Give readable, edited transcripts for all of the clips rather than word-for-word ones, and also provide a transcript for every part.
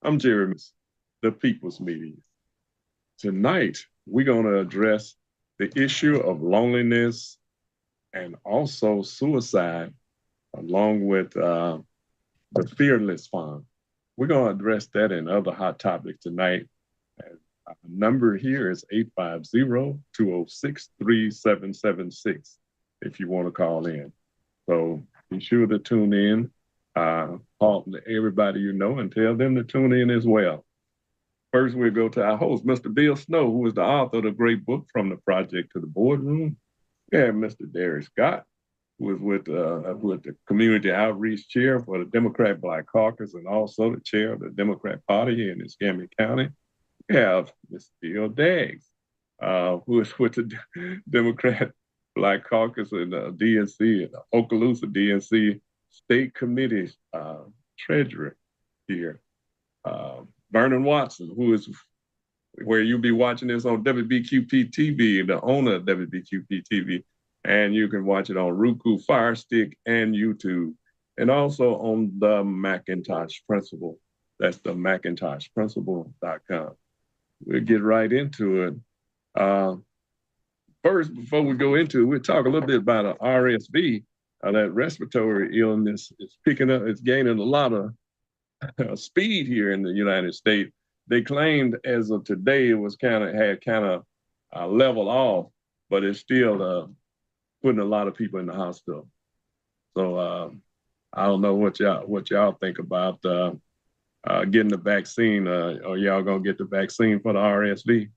I'm Jeremy, the People's Media. Tonight, we're going to address the issue of loneliness and also suicide, along with the Fearless Fund. We're going to address that and other hot topics tonight. And our number here is 850-206-3776 if you want to call in. So be sure to tune in. Talk to everybody you know and tell them to tune in as well. First, we'll go to our host, Mr. Bill Snow, who is the author of the great book, From the Project to the Boardroom. We have Mr. Derek Scott, who is with the Community Outreach Chair for the Democrat Black Caucus and also the chair of the Democrat Party in Escambia County. We have Mr. Bill Daggs, who is with the Democrat Black Caucus and the DNC, and the Okaloosa DNC State Committee Treasurer here. Vernon Watson, who is where you'll be watching this on WBQP TV, the owner of WBQP TV, and you can watch it on Roku, Fire Stick, and YouTube, and also on the Macintosh Principle. That's the MacintoshPrinciple.com. We'll get right into it. First, before we go into it, we'll talk a little bit about RSV. That respiratory illness is picking up, it's gaining a lot of speed here in the United States. They claimed as of today it was had leveled off, but it's still putting a lot of people in the hospital. So I don't know what y'all think about getting the vaccine. Are y'all gonna get the vaccine for the RSV?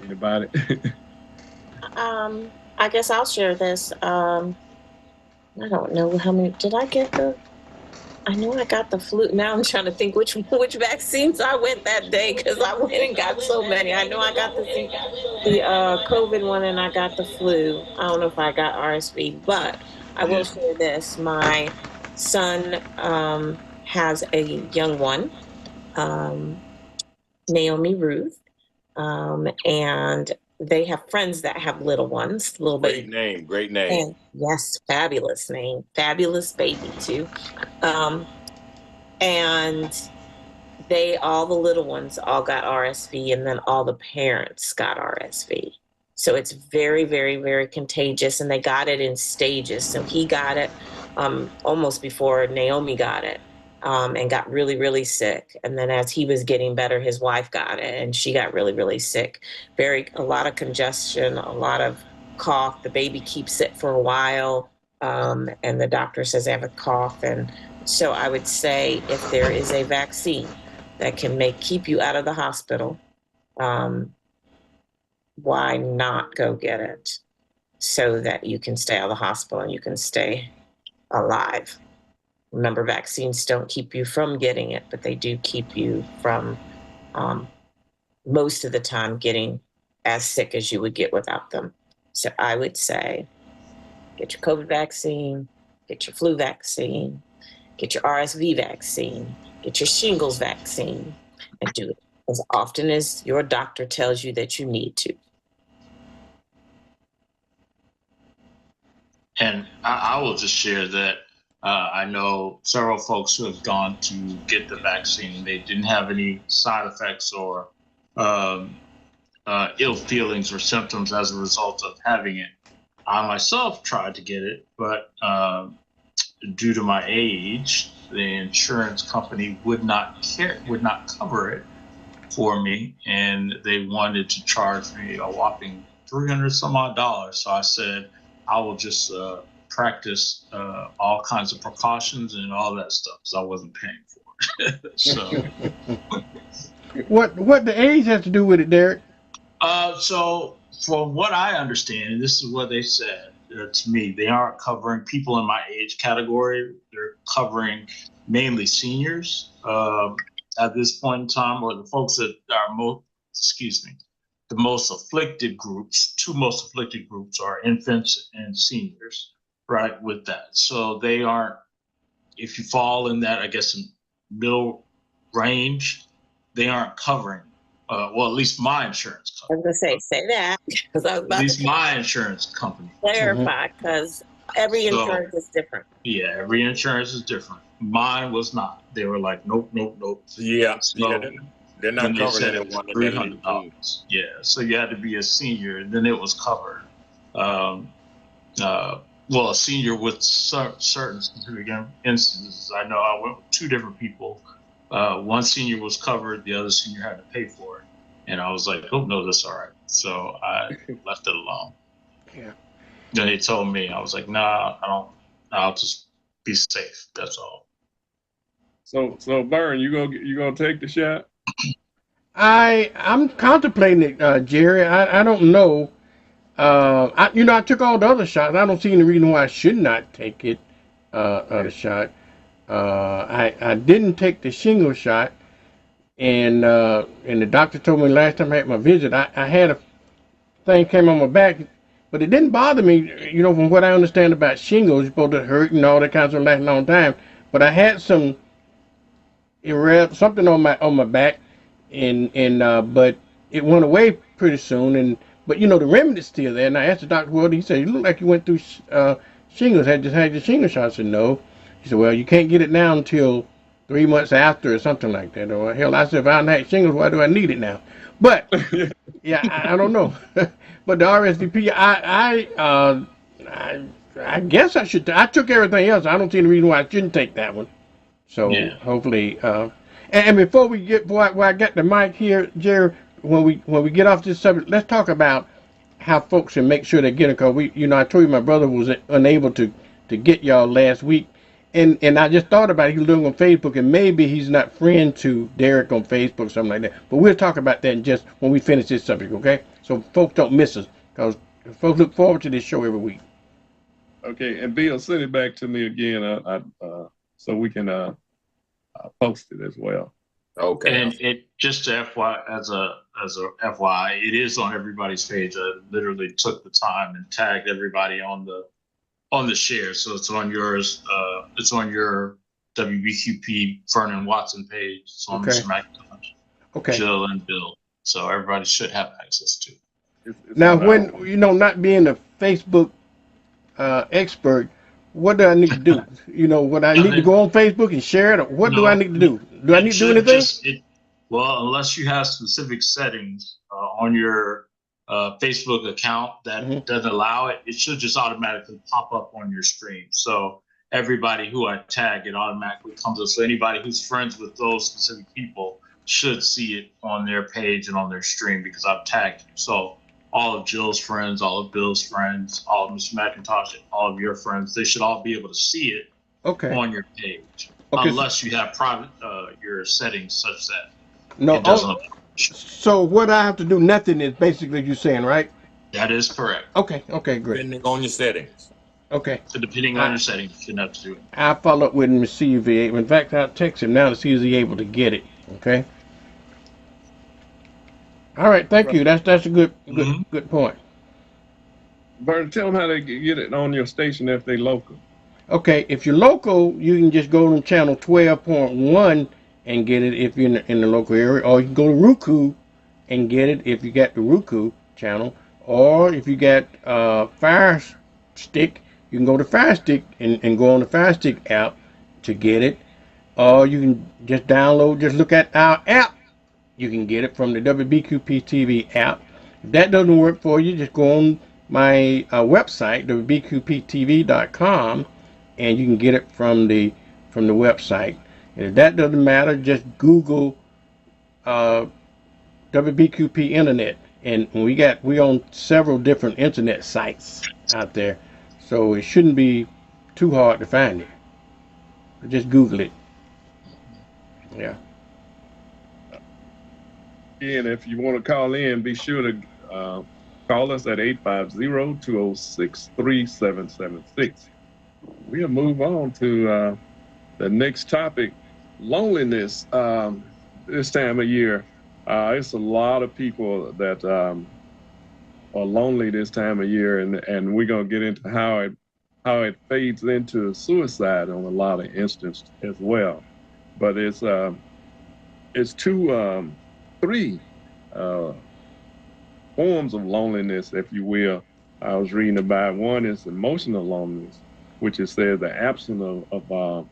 Anybody? I guess I'll share this. I don't know how many. Did I get the? I know I got the flu. Now I'm trying to think which vaccines I went that day because I went and got so many. I know I got the COVID one and I got the flu. I don't know if I got RSV, but I will share this. My son has a young one, Naomi Ruth, and they have friends that have little ones. Great name. And yes, fabulous name. Fabulous baby, too. And all the little ones all got RSV, and then all the parents got RSV. So it's very, very, very contagious, and they got it in stages. So he got it almost before Naomi got it. And got really, really sick. And then as he was getting better, his wife got it, and she got really, really sick. A lot of congestion, a lot of cough. The baby keeps sick for a while, and the doctor says they have a cough. And so I would say if there is a vaccine that can keep you out of the hospital, why not go get it so that you can stay out of the hospital and you can stay alive? Remember, vaccines don't keep you from getting it, but they do keep you from most of the time getting as sick as you would get without them. So I would say get your COVID vaccine, get your flu vaccine, get your RSV vaccine, get your shingles vaccine, and do it as often as your doctor tells you that you need to. And I will just share that I know several folks who have gone to get the vaccine. They didn't have any side effects or ill feelings or symptoms as a result of having it. I myself tried to get it, but due to my age, the insurance company would not cover it for me, and they wanted to charge me a whopping $300 some odd. So I said, I will just practice all kinds of precautions and all that stuff, because I wasn't paying for it. So, what the age has to do with it, Derek? So from what I understand, and this is what they said to me, they aren't covering people in my age category. They're covering mainly seniors at this point in time, or the folks that are the most afflicted groups. Two most afflicted groups are infants and seniors, right, with that. So they aren't, if you fall in that, I guess, middle range, they aren't covering, well, at least my insurance company. I was going to say that, because I was about at least my insurance company. clarify, because Every So, insurance is different. yeah, every insurance is different. Mine was not. They were like, nope, nope, nope. Yeah, So they're when not they covering said it was anyone in that late teens. $300, yeah. So you had to be a senior, and then it was covered. Well, a senior with certain specific instances. I know I went with two different people. One senior was covered, the other senior had to pay for it. And I was like, oh, no, that's all right. So I left it alone. Yeah. Then they told me, I was like, nah, I don't, I'll just be safe. That's all. So Byron, you gonna take the shot? I'm contemplating it, Jerry. I don't know. I took all the other shots. I don't see any reason why I should not take it. The shot. I didn't take the shingle shot, and the doctor told me last time I had my visit, I had a thing came on my back, but it didn't bother me. From what I understand about shingles, it's supposed to hurt and all that kind of stuff, last a long time. But I had something on my back, but it went away pretty soon. But the remedy's still there. And I asked the doctor, well, he said, you look like you went through shingles. Had just had your shingle shot. I said, no. He said, well, you can't get it now until 3 months after or something like that. Or hell, I said, if I don't have shingles, why do I need it now? But yeah, I don't know. But the RSVP, I guess I should. I took everything else. I don't see any reason why I shouldn't take that one. So hopefully, and before I get the mic here, Jerry, when we get off this subject, let's talk about how folks can make sure they get it. Cause I told you my brother was unable to get y'all last week, and I just thought about it. He was doing on Facebook, and maybe he's not friend to Derek on Facebook, or something like that. But we'll talk about that just when we finish this subject, okay? So folks don't miss us, cause folks look forward to this show every week. Okay, and Bill, send it back to me again, so we can post it as well. Okay. And it just to FY as a FYI, it is on everybody's page. I literally took the time and tagged everybody on the share, so it's on yours. It's on your WBQP Vernon Watson page. It's on Mr. McIntosh, Jill, and Bill. So everybody should have access to it. It's Now, on when not being a Facebook expert, what do I need to do? What I need to go on Facebook and share it, or what do I need to do? Do I need to do anything? Well, unless you have specific settings on your Facebook account that doesn't allow it, it should just automatically pop up on your stream. So everybody who I tag, it automatically comes up. So anybody who's friends with those specific people should see it on their page and on their stream because I've tagged you. So all of Jill's friends, all of Bill's friends, all of Mr. McIntosh, all of your friends, they should all be able to see it on your page. Unless you have private your settings such that it doesn't. So what I have to do, nothing is basically you saying, right? That is correct. Okay, great. Depending on your settings. Okay. So depending on your settings, you shouldn't have to do it. I'll follow up with him to see if he. In fact, I'll text him now to see if he's able to get it. Okay. All right, thank you. That's a good point. Byron, tell them how they get it on your station if they local. Okay, if you're local, you can just go to channel 12.1 and get it if you're in the local area, or you can go to Roku and get it if you got the Roku channel, or if you got Fire Stick, you can go to Fire Stick and go on the Fire Stick app to get it, or you can just look at our app. You can get it from the WBQP TV app. If that doesn't work for you, just go on my website, WBQPTV.com, and you can get it from the website. And if that doesn't matter, just Google WBQP Internet, and we on several different internet sites out there, so it shouldn't be too hard to find it. Just Google it. Yeah. And if you want to call in, be sure to call us at 850-206-3776. We'll move on to the next topic, loneliness. This time of year, it's a lot of people that are lonely this time of year, and we're going to get into how it fades into suicide on a lot of instances as well. But it's three forms of loneliness, if you will. I was reading about one is emotional loneliness, which is said the absence of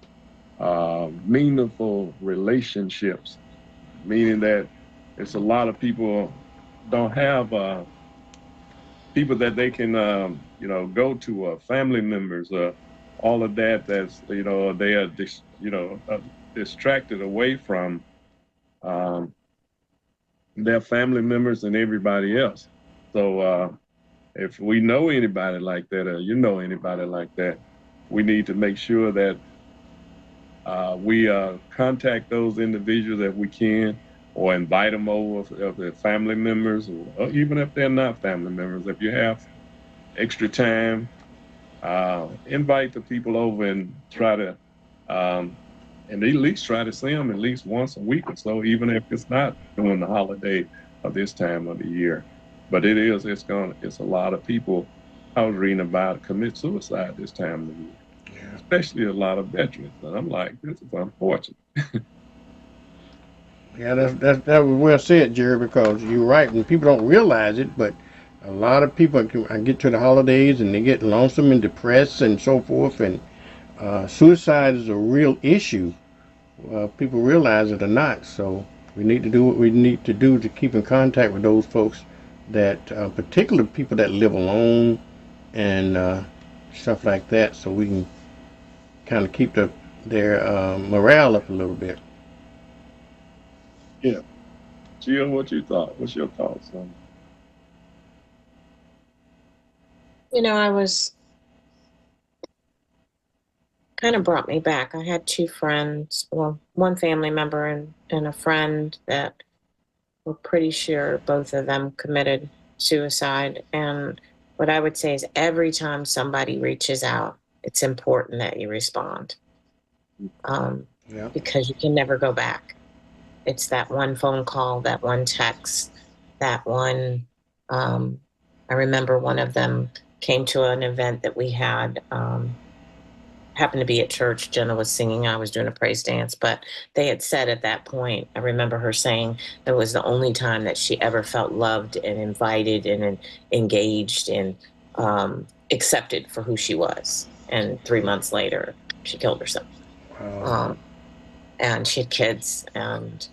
meaningful relationships, meaning that it's a lot of people don't have people that they can go to, family members, all of that. That's they are distracted away from their family members and everybody else. So if we know anybody like that, or you know anybody like that, we need to make sure that we contact those individuals if we can, or invite them over if they're family members, or even if they're not family members. If you have extra time, invite the people over and try to, and at least try to see them at least once a week or so, even if it's not during the holiday of this time of the year. But it's a lot of people I was reading about commit suicide this time of the year. Yeah. Especially a lot of veterans. And I'm like, this is unfortunate. Yeah, that was well said, Jerry, because you're right, and people don't realize it, but a lot of people get to the holidays and they get lonesome and depressed and so forth, and suicide is a real issue. People realize it or not, so we need to do what we need to do to keep in contact with those folks, that particularly people that live alone and stuff like that, so we can kind of keep their morale up a little bit. Yeah. Jill, what you thought? What's your thoughts on it? I was kind of brought me back. I had two friends, well, one family member and a friend that we're pretty sure both of them committed suicide. And what I would say is every time somebody reaches out, it's important that you respond, because you can never go back. It's that one phone call, that one text, that one. I remember one of them came to an event that we had, happened to be at church. Jenna was singing, I was doing a praise dance, but they had said at that point, I remember her saying it was the only time that she ever felt loved and invited and engaged and accepted for who she was. And 3 months later, she killed herself. Wow. And she had kids, and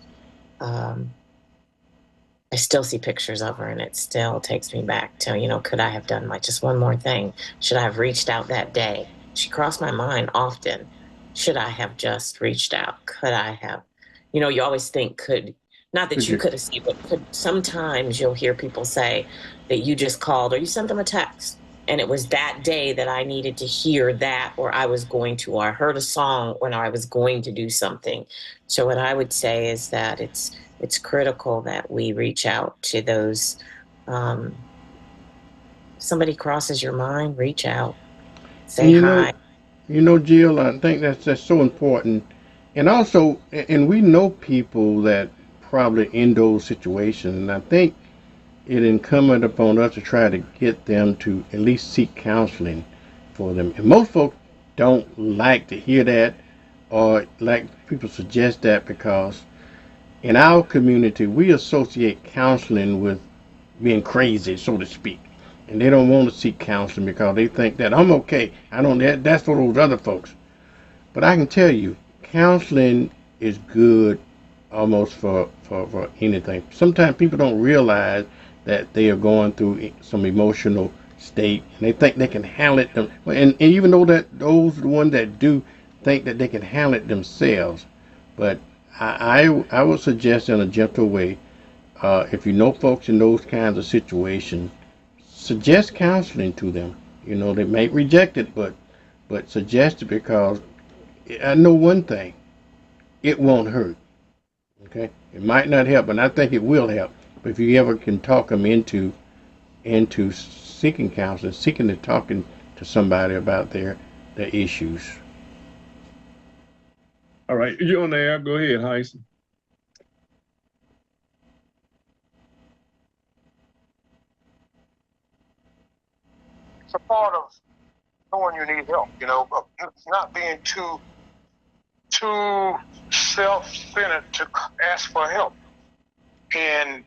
I still see pictures of her, and it still takes me back to, could I have done just one more thing? Should I have reached out that day? She crossed my mind often. Should I have just reached out? Could I have? You always think not that you could have seen, but sometimes you'll hear people say that you just called or you sent them a text, and it was that day that I needed to hear that, or I heard a song when I was going to do something. So what I would say is that it's critical that we reach out to those. Somebody crosses your mind, reach out, say hi. Jill, I think that's so important. And also, and we know people that probably in those situations, and I think it incumbent upon us to try to get them to at least seek counseling for them. And most folks don't like to hear that, or like people suggest that, because in our community we associate counseling with being crazy, so to speak, and they don't want to seek counseling because they think that I'm okay. That's for those other folks. But I can tell you, counseling is good almost for anything. Sometimes people don't realize that they are going through some emotional state, and they think they can handle it and even though that those are the ones that do think that they can handle it themselves. But I would suggest in a gentle way, if you know folks in those kinds of situations, suggest counseling to them. They may reject it, but suggest it, because I know one thing: it won't hurt. Okay, it might not help, but I think it will help. But if you ever can talk them into seeking counseling, talking to somebody about their issues. All right, you're on the air. Go ahead, Heisen. It's a part of knowing you need help, not being too self-centered to ask for help. And,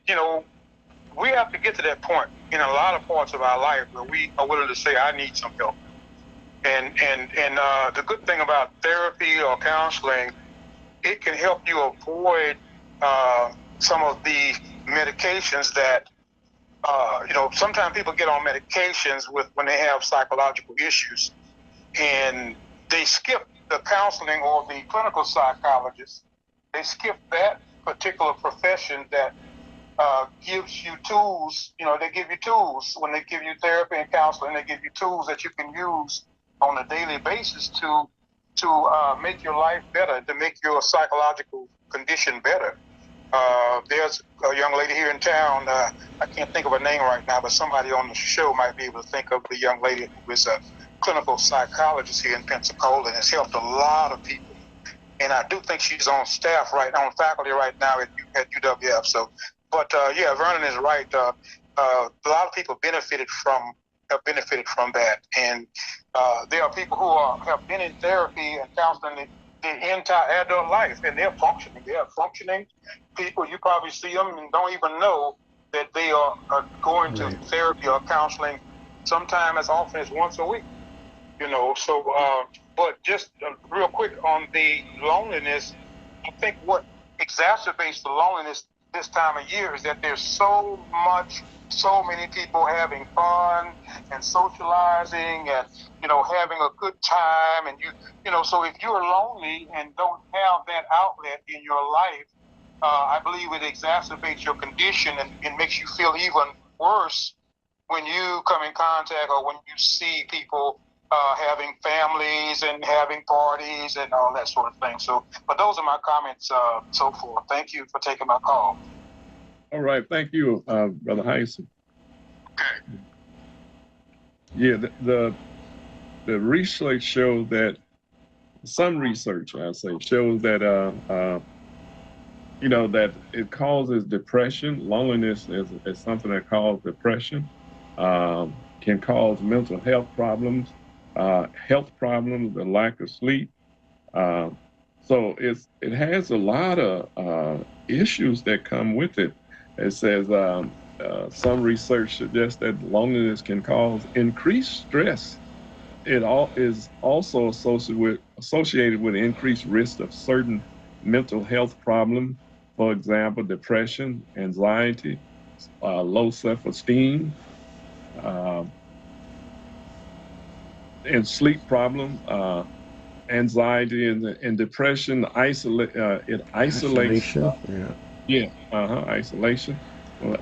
we have to get to that point in a lot of parts of our life where we are willing to say, I need some help. And the good thing about therapy or counseling, it can help you avoid some of the medications that sometimes people get on medications when they have psychological issues, and they skip the counseling or the clinical psychologist. They skip that particular profession that gives you tools. They give you tools when they give you therapy and counseling. They give you tools that you can use on a daily basis to make your life better, to make your psychological condition better. There's a young lady here in town. I can't think of her name right now, but somebody on the show might be able to think of the young lady who is a clinical psychologist here in Pensacola and has helped a lot of people. And I do think she's on faculty right now at UWF. So, but yeah, Vernon is right. A lot of people have benefited from that, and there are people who have been in therapy and counseling their entire adult life, and they're functioning. They are functioning people. You probably see them and don't even know that they are going to therapy or counseling sometime as often as once a week. So, but just real quick on the loneliness, I think what exacerbates the loneliness this time of year is that there's so many people having fun and socializing and, having a good time. And so if you're lonely and don't have that outlet in your life, I believe it exacerbates your condition and makes you feel even worse when you come in contact or when you see people having families and having parties and all that sort of thing. So, but those are my comments so far. Thank you for taking my call. All right, thank you, Brother Heisen. Okay. Yeah, the research shows that some research, I say, shows that that it causes depression. Loneliness is something that causes depression. Can cause mental health problems, the lack of sleep. So it has a lot of issues that come with it. It says some research suggests that loneliness can cause increased stress. It is also associated with increased risk of certain mental health problems. For example, depression, anxiety, low self-esteem, and sleep problem, anxiety and depression. It isolates. Isolation,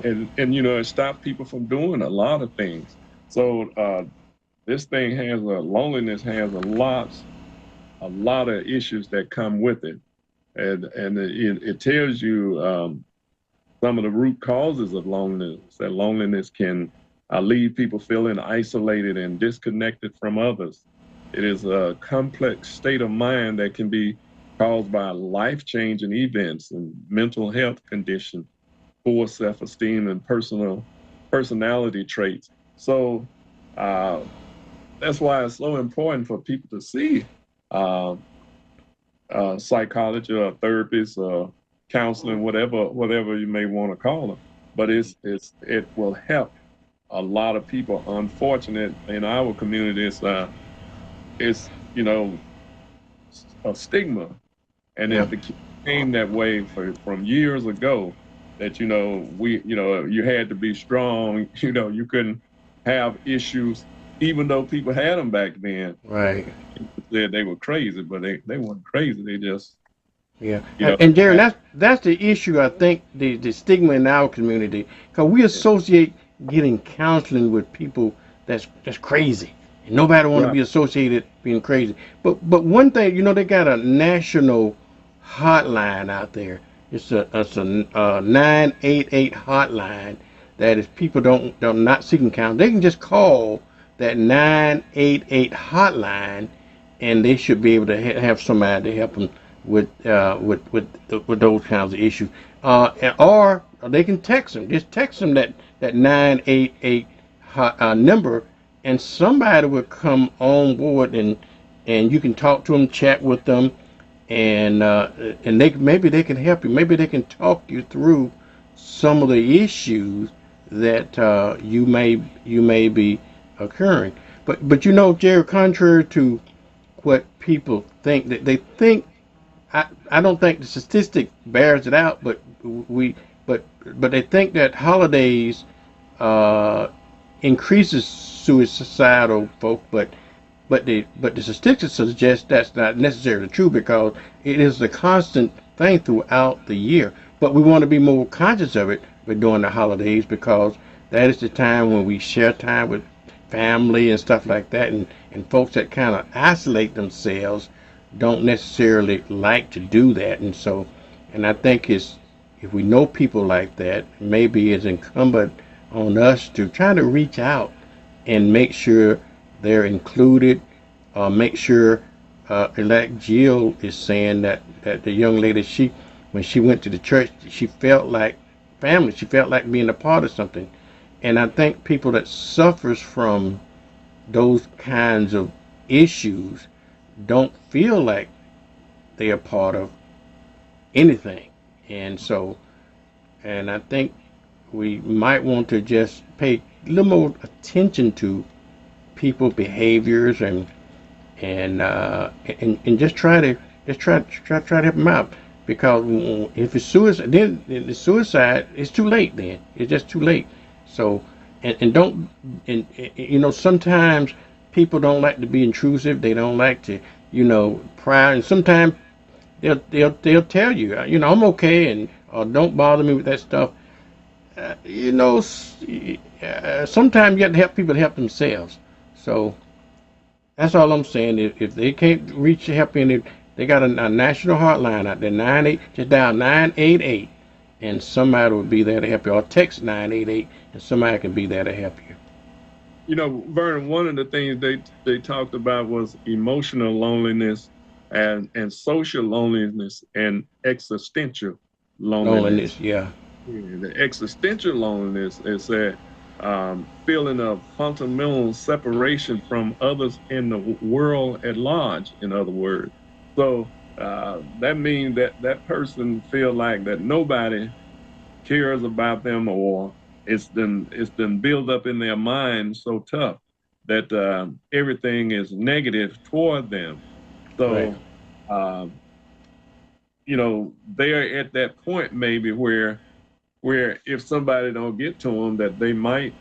and it stops people from doing a lot of things. So this thing loneliness has a lot of issues that come with it, and it tells you some of the root causes of loneliness. That loneliness can leave people feeling isolated and disconnected from others. It is a complex state of mind that can be caused by life-changing events and mental health conditions, poor self-esteem, and personality traits. So that's why it's so important for people to see psychology or therapist or counseling, whatever you may want to call them. But it will help a lot of people. Unfortunate in our community, it's a stigma, and it became that way from years ago. That you had to be strong. You couldn't have issues, even though people had them back then. Right. People said they were crazy, but they weren't crazy. They just And Darren, that's the issue. I think the stigma in our community, because we associate getting counseling with people that's crazy. And nobody want to be associated being crazy. But one thing, they got a national hotline out there. It's a 988 hotline that if people don't not seeking counseling, they can just call that 988 hotline, and they should be able to have somebody to help them with those kinds of issues. Or they can text them. Just text them that 988 number, and somebody will come on board, and you can talk to them, chat with them, and maybe they can help you. Maybe they can talk you through some of the issues that you may be occurring. But you know, Jerry, contrary to what people think, that they think, I don't think the statistic bears it out, but but they think that holidays increases suicidal folk, but the statistics suggest that's not necessarily true, because it is a constant thing throughout the year. But we want to be more conscious of it during the holidays, because that is the time when we share time with family and stuff like that, and folks that kind of isolate themselves don't necessarily like to do that. And I think if we know people like that, maybe it's incumbent on us to try to reach out and make sure they're included, make sure, like Jill is saying, that the young lady, when she went to the church, she felt like family, she felt like being a part of something. And I think people that suffers from those kinds of issues don't feel like they are part of anything. And I think we might want to just pay a little more attention to people behaviors and just try to help them out, because if it's suicide, then the suicide, it's too late. Then it's just too late. So sometimes people don't like to be intrusive. They don't like to pry, and sometimes they'll tell you, I'm okay, and or don't bother me with that stuff. Sometimes you have to help people help themselves. So that's all I'm saying. If they can't reach help, they got a national hotline out there, just dial 988, and somebody will be there to help you. Or text 988, and somebody can be there to help you. Vernon, one of the things they talked about was emotional loneliness and social loneliness and existential loneliness. Yeah. The existential loneliness is that feeling of fundamental separation from others in the world at large, in other words. So that means that person feel like that nobody cares about them, or it's been built up in their mind so tough that everything is negative toward them. So, right. They're at that point maybe where if somebody don't get to them, that they might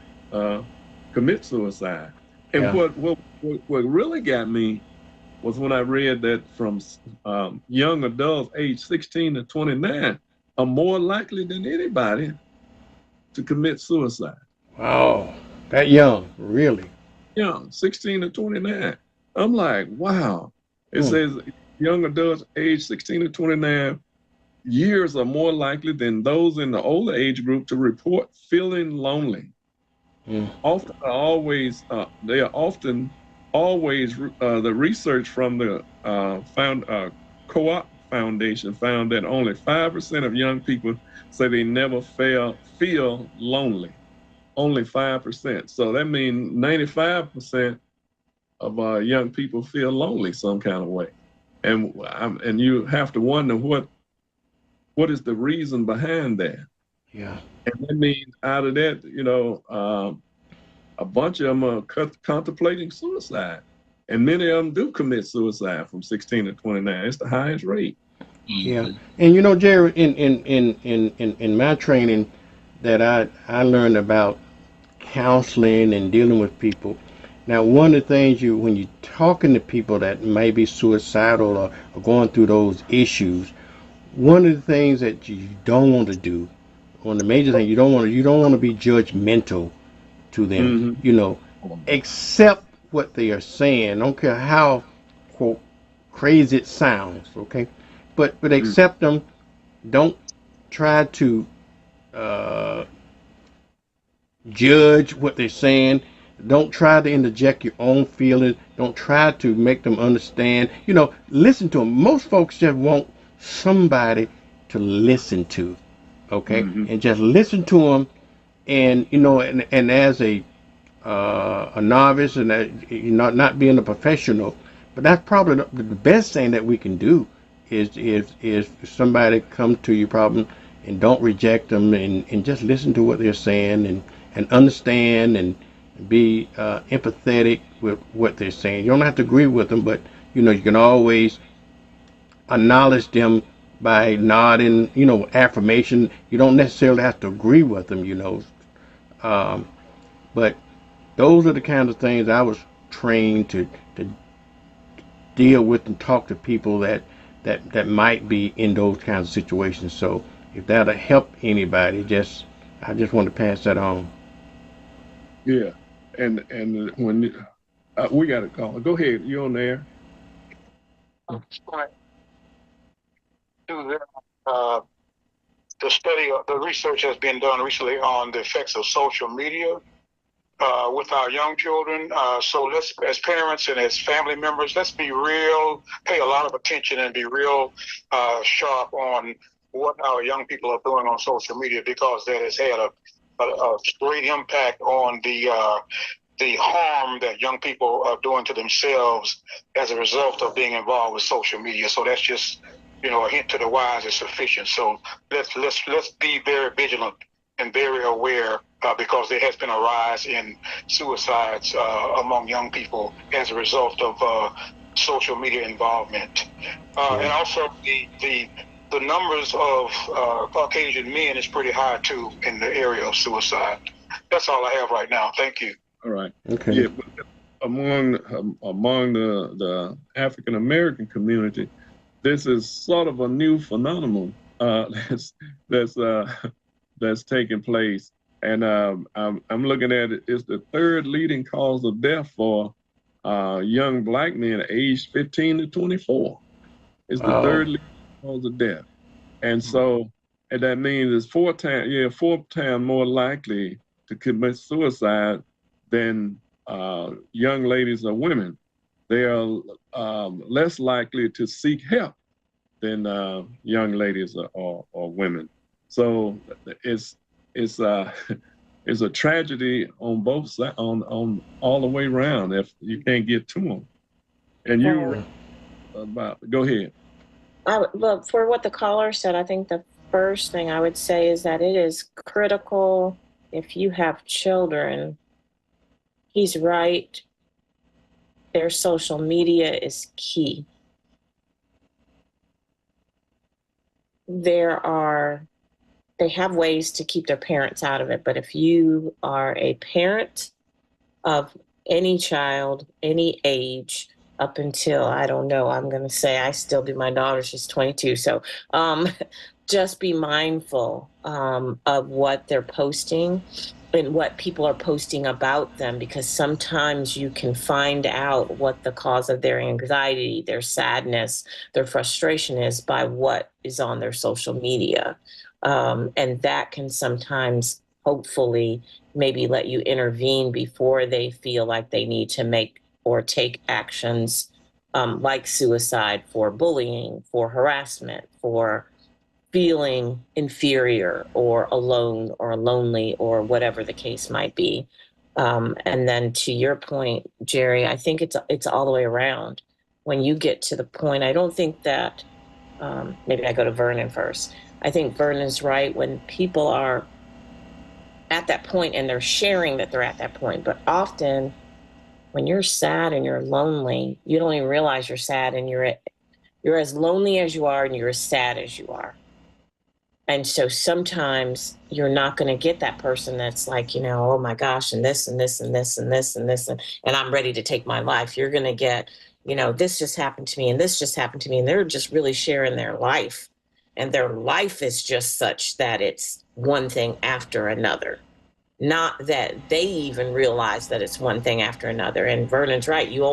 commit suicide. And yeah. What really got me was when I read that from young adults aged 16 to 29 are more likely than anybody to commit suicide. Wow, that young, really? Young, 16 to 29. I'm like, wow. It says young adults aged 16 to 29 years are more likely than those in the older age group to report feeling lonely. Often, always, they are often always. The research from the Co-op Foundation found that only 5% of young people say they never feel lonely. Only 5%. So that means 95% of young people feel lonely some kind of way, and you have to wonder what is the reason behind that. Yeah. And that means out of that, a bunch of them are contemplating suicide, and many of them do commit suicide from 16 to 29. It's the highest rate. Yeah, and Jerry, in my training that I learned about counseling and dealing with people. Now, one of the things when you're talking to people that may be suicidal or going through those issues, one of the things that you don't want to do, one of the major things you don't want to be judgmental to them. Accept what they are saying. I don't care how quote crazy it sounds. Okay, but accept them. Don't try to judge what they're saying. Don't try to interject your own feelings. Don't try to make them understand. Listen to them. Most folks just want somebody to listen to, okay? And just listen to them, and and as a novice, and not being a professional, but that's probably the best thing that we can do is if somebody come to your problem, and don't reject them, and just listen to what they're saying, and understand, and be empathetic with what they're saying. You don't have to agree with them, but you know, you can always acknowledge them by nodding, you know, affirmation. You don't necessarily have to agree with them, you know. But those are the kinds of things I was trained to deal with and talk to people that might be in those kinds of situations. So if that'll help anybody, I just want to pass that on. Yeah, and when we got a call, go ahead. You on there? The study, the research has been done recently on the effects of social media with our young children. So let's, as parents and as family members, let's be real, pay a lot of attention and be real sharp on what our young people are doing on social media, because that has had a great impact on the harm that young people are doing to themselves as a result of being involved with social media. So that's just, you know, a hint to the wise is sufficient. So let's be very vigilant and very aware, because there has been a rise in suicides among young people as a result of social media involvement. And also the numbers of Caucasian men is pretty high too in the area of suicide. That's all I have right now. Thank you. All right. Okay. Yeah, but among the African American community, this is sort of a new phenomenon that's taking place, and I'm looking at it. It's the third leading cause of death for young black men aged 15 to 24. It's the third leading cause of death, and so and that means it's four times more likely to commit suicide than young ladies or women. They are less likely to seek help than young ladies or women. So it's a tragedy on both sides, on all the way around if you can't get to them. And you go ahead. But for what the caller said, I think the first thing I would say is that it is critical if you have children. He's right. Their social media is key. They have ways to keep their parents out of it, but if you are a parent of any child, any age, up until, I don't know, I'm going to say I still do my daughter, she's 22. So just be mindful of what they're posting and what people are posting about them, because sometimes you can find out what the cause of their anxiety, their sadness, their frustration is by what is on their social media. And that can sometimes, hopefully, maybe let you intervene before they feel like they need to make or take actions like suicide, for bullying, for harassment, for feeling inferior or alone or lonely or whatever the case might be. And then to your point, Jerry, I think it's all the way around. When you get to the point, I don't think that, maybe I go to Vernon first. I think Vernon's right. When people are at that point and they're sharing that they're at that point, but often when you're sad and you're lonely, you don't even realize you're sad, and you're as lonely as you are and you're as sad as you are. And so sometimes you're not going to get that person that's like, you know, oh my gosh, and this and this and this and this and this, and I'm ready to take my life. You're going to get, you know, this just happened to me and this just happened to me. And they're just really sharing their life. And their life is just such that it's one thing after another. Not that they even realize that it's one thing after another. And Vernon's right. You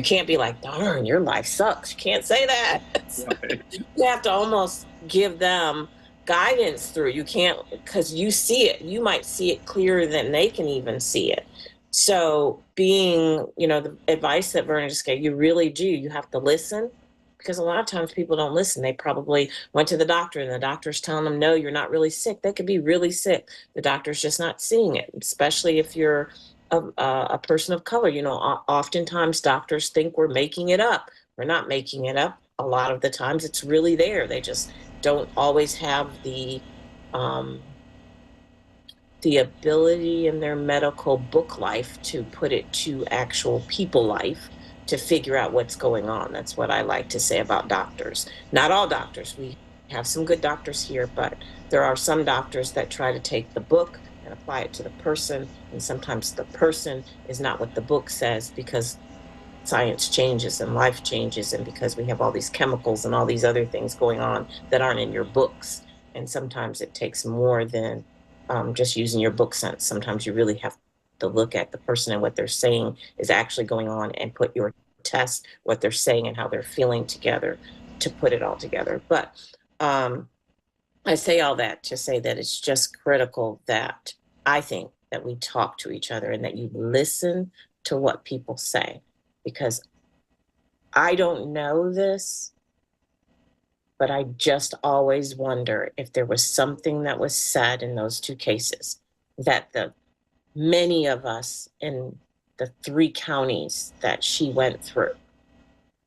can't be like, darn, your life sucks. You can't say that. Right. You have to almost give them guidance through. You can't, because you see it. You might see it clearer than they can even see it. So being, you know, the advice that Vernon just gave, you really do. You have to listen, because a lot of times people don't listen. They probably went to the doctor and the doctor's telling them, no, you're not really sick. They could be really sick. The doctor's just not seeing it, especially if you're a person of color. You know, oftentimes doctors think we're making it up. We're not making it up. A lot of the times it's really there. They just don't always have the the ability in their medical book life to put it to actual people life to figure out what's going on. That's what I like to say about doctors. Not all doctors. We have some good doctors here, but there are some doctors that try to take the book and apply it to the person. And sometimes the person is not what the book says because science changes and life changes, and because we have all these chemicals and all these other things going on that aren't in your books. And sometimes it takes more than just using your book sense. Sometimes you really have to look at the person and what they're saying is actually going on and put your test, what they're saying and how they're feeling together to put it all together. But I say all that to say that it's just critical that I think that we talk to each other and that you listen to what people say, because I don't know this, but I just always wonder if there was something that was said in those two cases that many of us in the 3 counties that she went through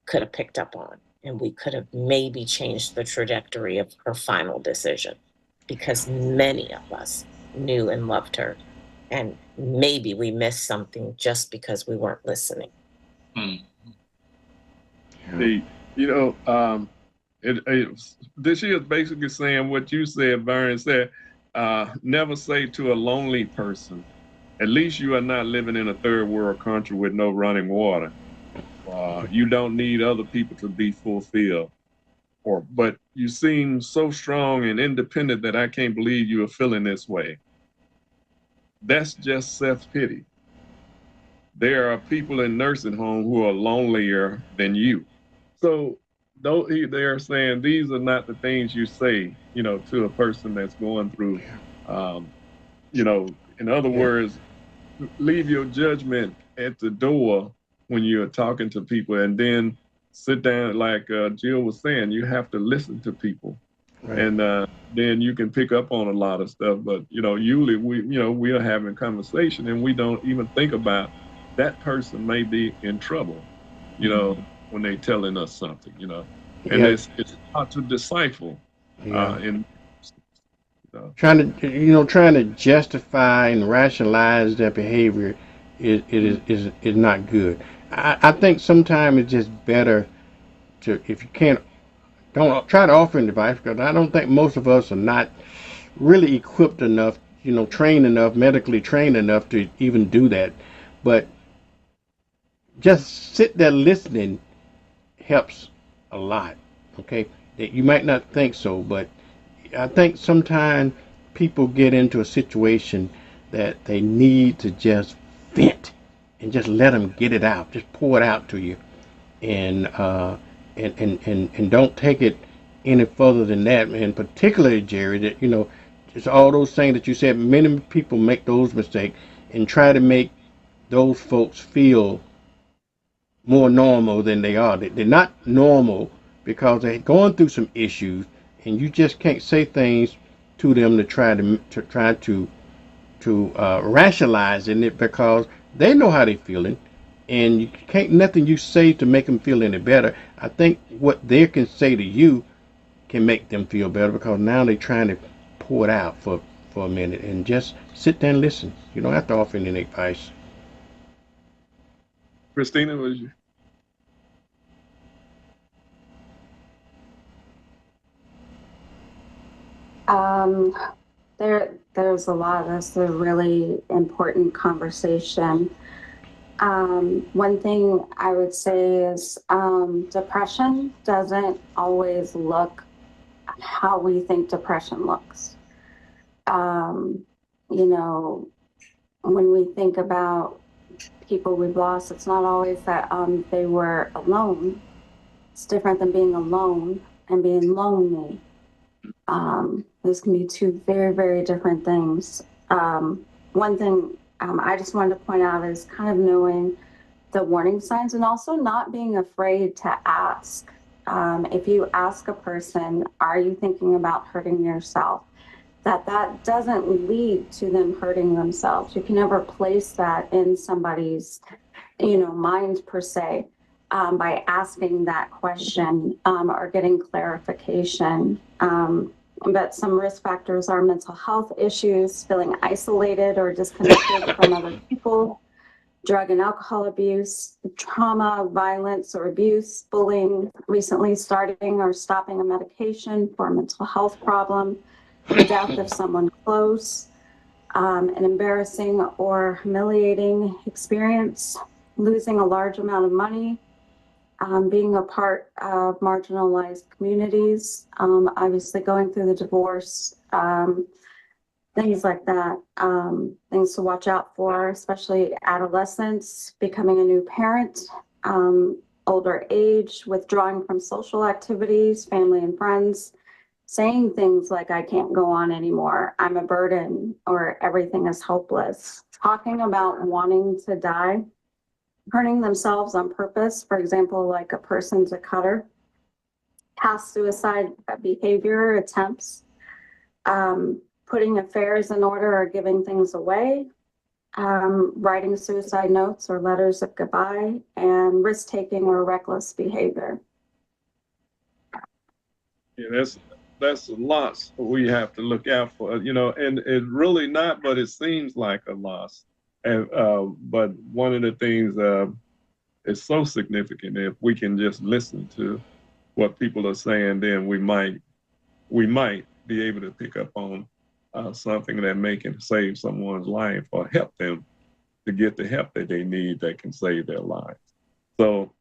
could have picked up on, and we could have maybe changed the trajectory of her final decision, because many of us knew and loved her, and maybe we missed something just because we weren't listening. This is basically saying what you said, Byron said, never say to a lonely person, at least you are not living in a third world country with no running water. You don't need other people to be fulfilled. But you seem so strong and independent that I can't believe you are feeling this way. That's just self-pity. There are people in nursing home who are lonelier than you. So they're saying these are not the things you say, to a person that's going through, in other words, leave your judgment at the door when you're talking to people, and then sit down, like Jill was saying, you have to listen to people. Right. And then you can pick up on a lot of stuff. But, usually we are having conversation and we don't even think about that person may be in trouble, when they telling us something, and it's hard to decipher. Trying to justify and rationalize their behavior is not good. I think sometimes it's just better to, if you can't, don't try to offer an advice, because I don't think most of us are not really equipped enough, trained enough, medically trained enough to even do that. But just sit there listening helps a lot. Okay, you might not think so, but I think sometimes people get into a situation that they need to just vent and just let them get it out, just pour it out to you, and don't take it any further than that. And particularly, Jerry, that just all those things that you said. Many people make those mistakes and try to make those folks feel more normal than they are. They're not normal because they're going through some issues, and you just can't say things to them to try to rationalize in it, because they know how they're feeling, and you can't nothing you say to make them feel any better. I think what they can say to you can make them feel better, because now they're trying to pour it out for a minute, and just sit there and listen. You don't have to offer any advice. Christina, was you? There's a lot of this. A really important conversation. One thing I would say is depression doesn't always look how we think depression looks. When we think about people we've lost, it's not always that they were alone. It's different than being alone and being lonely. Those can be two very, very different things. One thing I just wanted to point out is kind of knowing the warning signs, and also not being afraid to ask. If you ask a person, are you thinking about hurting yourself? That doesn't lead to them hurting themselves. You can never place that in somebody's, mind per se, by asking that question or getting clarification. But some risk factors are mental health issues, feeling isolated or disconnected from other people, drug and alcohol abuse, trauma, violence or abuse, bullying, recently starting or stopping a medication for a mental health problem, the death of someone close, an embarrassing or humiliating experience, losing a large amount of money, being a part of marginalized communities, obviously going through the divorce, things like that, things to watch out for, especially adolescents, becoming a new parent, older age, withdrawing from social activities, family and friends, saying things like, I can't go on anymore, I'm a burden, or everything is hopeless, talking about wanting to die, hurting themselves on purpose, for example, like a person's a cutter, past suicide behavior attempts, putting affairs in order or giving things away, writing suicide notes or letters of goodbye, and risk-taking or reckless behavior. Yeah, that's lots we have to look out for, and it's really not, but it seems like a loss. And but one of the things is so significant. If we can just listen to what people are saying, then we might be able to pick up on something that may can save someone's life or help them to get the help that they need that can save their lives. So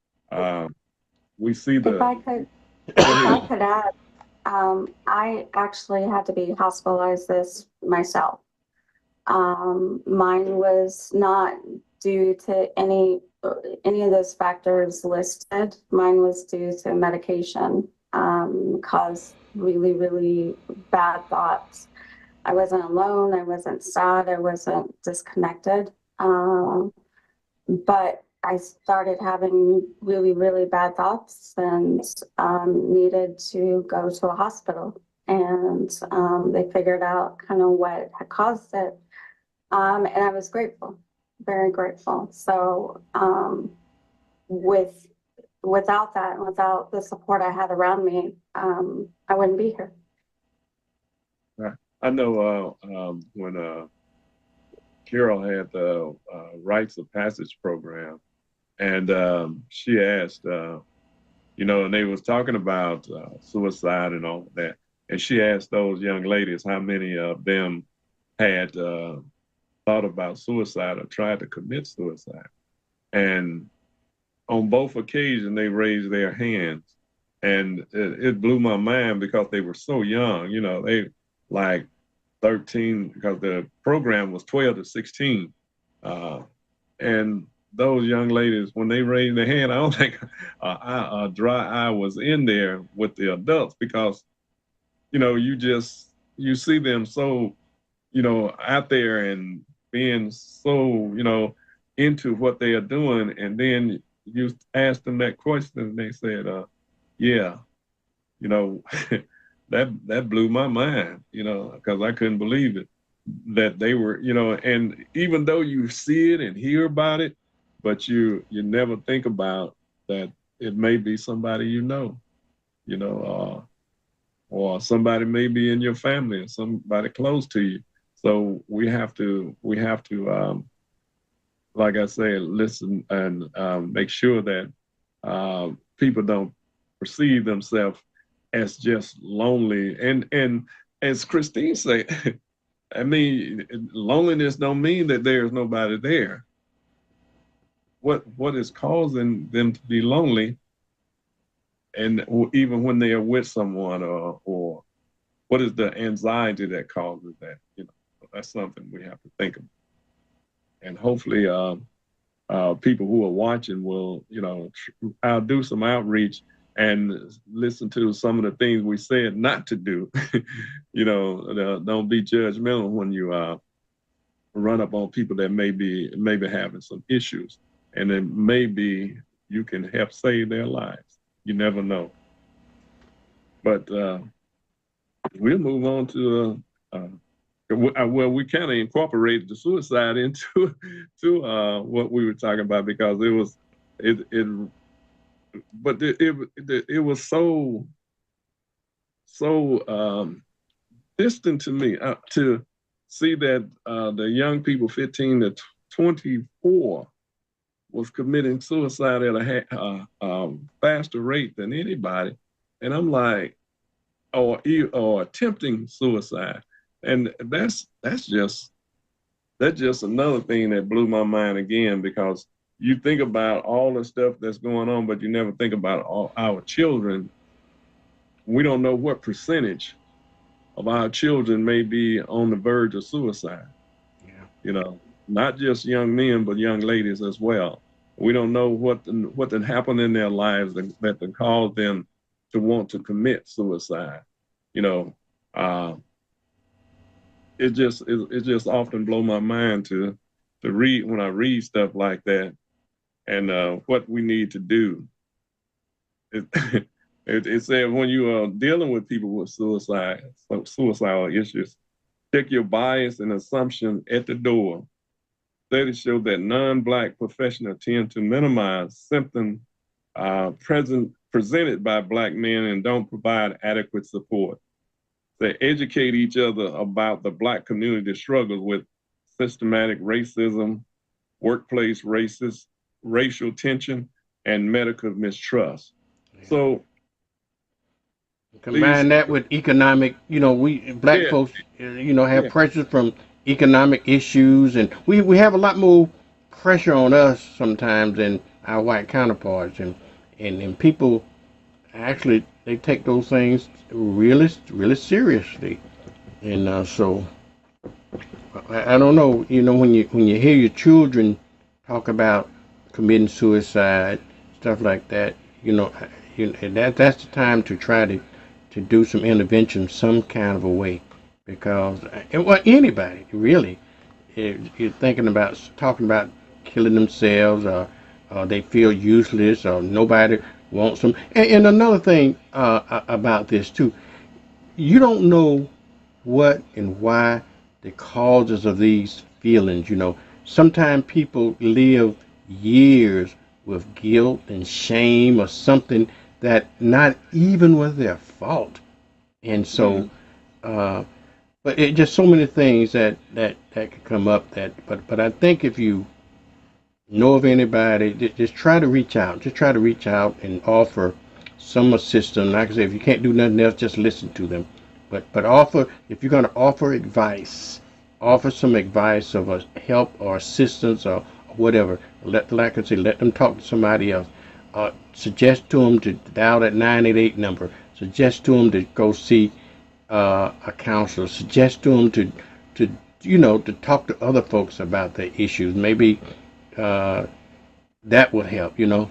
we see the. If I could add, I actually had to be hospitalized this myself. Mine was not due to any of those factors listed. Mine was due to medication, caused really, really bad thoughts. I wasn't alone. I wasn't sad. I wasn't disconnected. But I started having really, really bad thoughts and needed to go to a hospital. And they figured out kind of what had caused it. And I was grateful, very grateful. So without that, without the support I had around me, I wouldn't be here. I know when Carol had the Rites of Passage program, and she asked, and they was talking about suicide and all of that, and she asked those young ladies how many of them had thought about suicide or tried to commit suicide, and on both occasions they raised their hands, and it blew my mind because they were so young. They like 13, because the program was 12 to 16. And those young ladies, when they raised their hand, I don't think a dry eye was in there with the adults, because, you see them so, out there and being so, into what they are doing. And then you ask them that question and they said, yeah, that blew my mind, because I couldn't believe it, that they were, and even though you see it and hear about it, but you never think about that it may be somebody or somebody may be in your family or somebody close to you. So we have to like I said, listen and make sure that people don't perceive themselves as just lonely. And as Christine said, I mean, loneliness don't mean that there's nobody there. What is causing them to be lonely, and even when they are with someone, or what is the anxiety that causes that? That's something we have to think about. And hopefully, people who are watching will, I'll do some outreach and listen to some of the things we said not to do. Don't be judgmental when you run up on people that may be having some issues, and then maybe you can help save their lives. You never know. But we'll move on to well, we kind of incorporated the suicide into what we were talking about, because it was but it was so distant to me to see that the young people 15 to 24 was committing suicide at a faster rate than anybody. And I'm like, or attempting suicide. And that's just another thing that blew my mind again, because you think about all the stuff that's going on, but you never think about all our children. We don't know what percentage of our children may be on the verge of suicide. Yeah. You know, not just young men, but young ladies as well. We don't know what happened in their lives that caused them to want to commit suicide. You know, it just often blow my mind to read when I read stuff like that, and what we need to do. It said when you are dealing with people with suicidal issues, check your bias and assumption at the door. Studies show that non-Black professionals tend to minimize symptoms presented by Black men and don't provide adequate support. They educate each other about the Black community struggle with systematic racism, workplace racist, racial tension, and medical mistrust. Yeah. So combine that with economic, we Black folks, have pressures from economic issues, and we have a lot more pressure on us sometimes than our white counterparts, and people actually they take those things really seriously, and so I don't know, when you hear your children talk about committing suicide, stuff like that, that's the time to try to do some intervention some kind of a way, because anybody really, if you're thinking about talking about killing themselves, or they feel useless, or nobody wants them. And another thing about this too, you don't know what and why the causes of these feelings. Sometimes people live years with guilt and shame or something that not even was their fault, and so but it just so many things that could come up, but I think if you know of anybody, just try to reach out and offer some assistance. Like I said, if you can't do nothing else, just listen to them, but offer, if you're going to offer advice, offer some advice of a help or assistance or whatever. Like I say, let them talk to somebody else. Suggest to them to dial that 988 number. Suggest to them to go see a counselor. Suggest to them to talk to other folks about their issues. Maybe that will help. It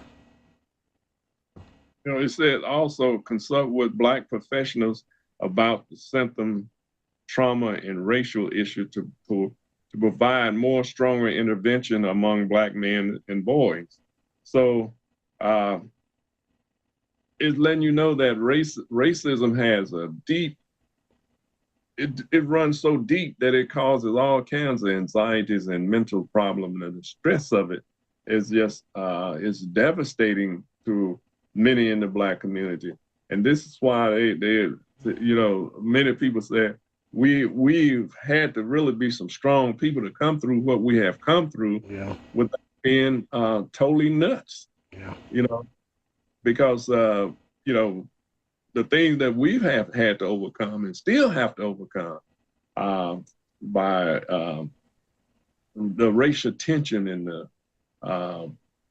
said also consult with Black professionals about the symptom, trauma, and racial issue to provide more stronger intervention among Black men and boys. So it's letting you know that racism has a deep, it runs so deep that it causes all kinds of anxieties and mental problems, and the stress of it is just it's devastating to many in the Black community. And this is why they many people say we've had to really be some strong people to come through what we have come through, without being totally nuts. Because the things that we've had to overcome and still have to overcome by the racial tension and the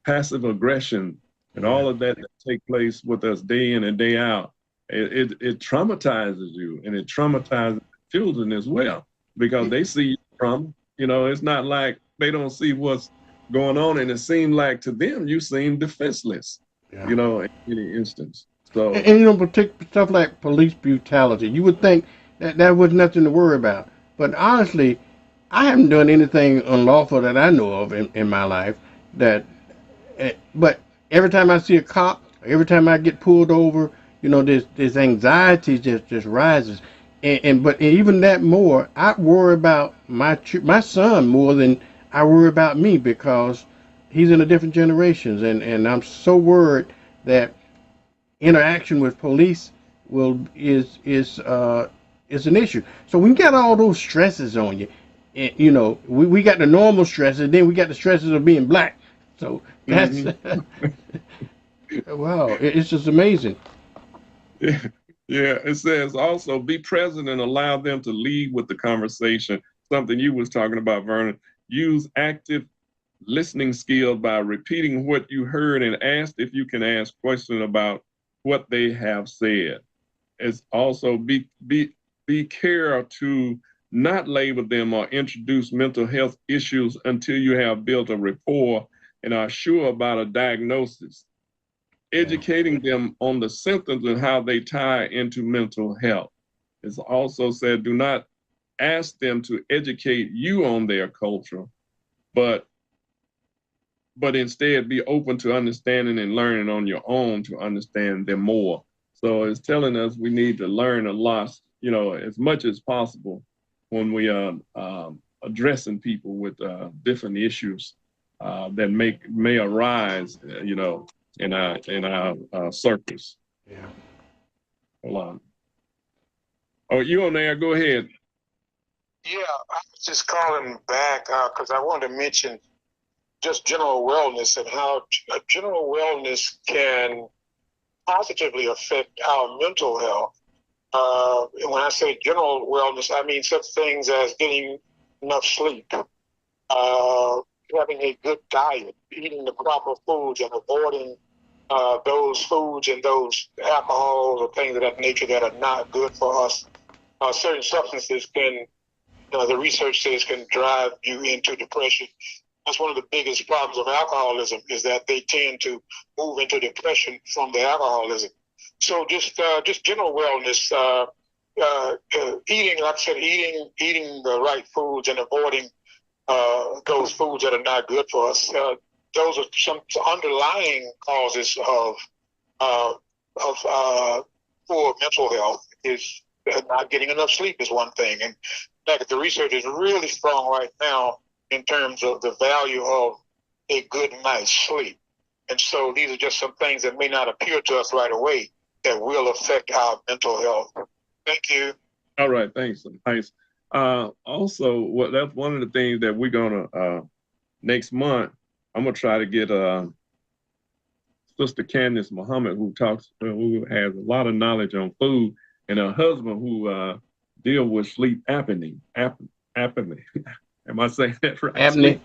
passive aggression and all of that take place with us day in and day out, it traumatizes you, and it traumatizes children as well, because they see trauma. It's not like they don't see what's going on, and it seems like to them you seem defenseless, in any instance. So, and particular stuff like police brutality, you would think that was nothing to worry about, but honestly, I haven't done anything unlawful that I know of in my life. But every time I see a cop, every time I get pulled over, this anxiety just rises, but even that more, I worry about my son more than I worry about me, because he's in a different generations, and I'm so worried that interaction with police is it's an issue. So when you got all those stresses on you, and, you know, we got the normal stresses, then we got the stresses of being black. So that's wow, it's just amazing. Yeah, yeah. It says also be present and allow them to lead with the conversation. Something you was talking about, Vernon. Use active listening skill by repeating what you heard and ask if you can ask questions about what they have said. It's also be care to not label them or introduce mental health issues until you have built a rapport and are sure about a diagnosis. Educating them on the symptoms and how they tie into mental health. It's also said, do not ask them to educate you on their culture, but instead be open to understanding and learning on your own to understand them more. So it's telling us we need to learn a lot, you know, as much as possible when we are addressing people with different issues that may arise, you know, in our circus. Yeah. Hold on. Oh, you on there? Go ahead. Yeah, I was just calling back because I wanted to mention just general wellness and how general wellness can positively affect our mental health. And when I say general wellness, I mean such things as getting enough sleep, having a good diet, eating the proper foods, and avoiding those foods and those alcohols or things of that nature that are not good for us. Certain substances can, the research says, can drive you into depression. That's one of the biggest problems of alcoholism, is that they tend to move into depression from the alcoholism. So just general wellness, eating, like I said, eating the right foods and avoiding those foods that are not good for us. Those are some underlying causes of poor mental health. Is not getting enough sleep is one thing, and the research is really strong right now in terms of the value of a good night's sleep. And so these are just some things that may not appear to us right away that will affect our mental health. Thank you. All right, thanks. Thanks. Also, that's one of the things that we're gonna next month. I'm gonna try to get Sister Candace Muhammad, who has a lot of knowledge on food, and her husband who deal with sleep apnea. Apnea. Am I saying that right? Apnea.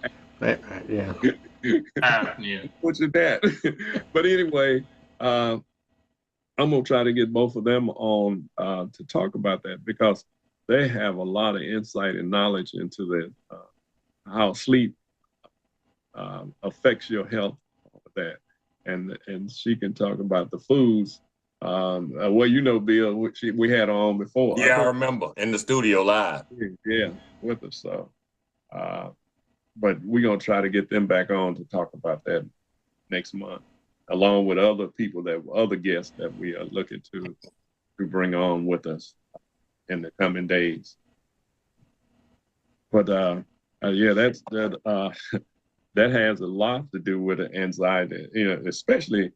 Yeah. Apnea. What's that? But anyway, I'm gonna try to get both of them on to talk about that, because they have a lot of insight and knowledge into the how sleep affects your health. That, and she can talk about the foods. Well, you know, Bill, which we had on before. Yeah, I remember in the studio live. Yeah, with us. So, but we're gonna try to get them back on to talk about that next month, along with other people other guests that we are looking to bring on with us in the coming days. But yeah, that has a lot to do with the anxiety, you know, especially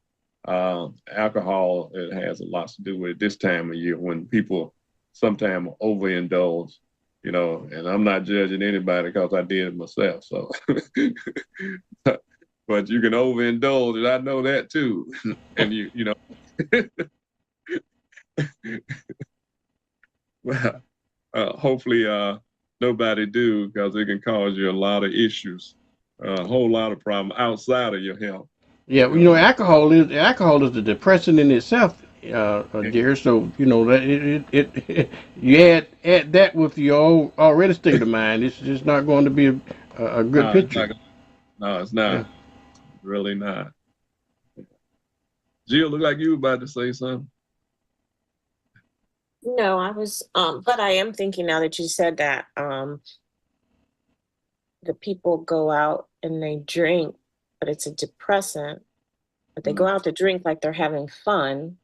alcohol. It has a lot to do with this time of year when people sometimes overindulge, you know, and I'm not judging anybody because I did it myself. So, but you can overindulge, and I know that too. And you know, well, hopefully nobody do, because it can cause you a lot of issues, a whole lot of problems outside of your health. Yeah, you know, alcohol is a depressant in itself, dear. So you know that it you add that with your already state of mind, it's just not going to be a good picture. No, it's not. Yeah. Really not. Jill, look like you were about to say something. No, I was, but I am thinking now that you said that, the people go out and they drink, but it's a depressant, but they go out to drink like they're having fun,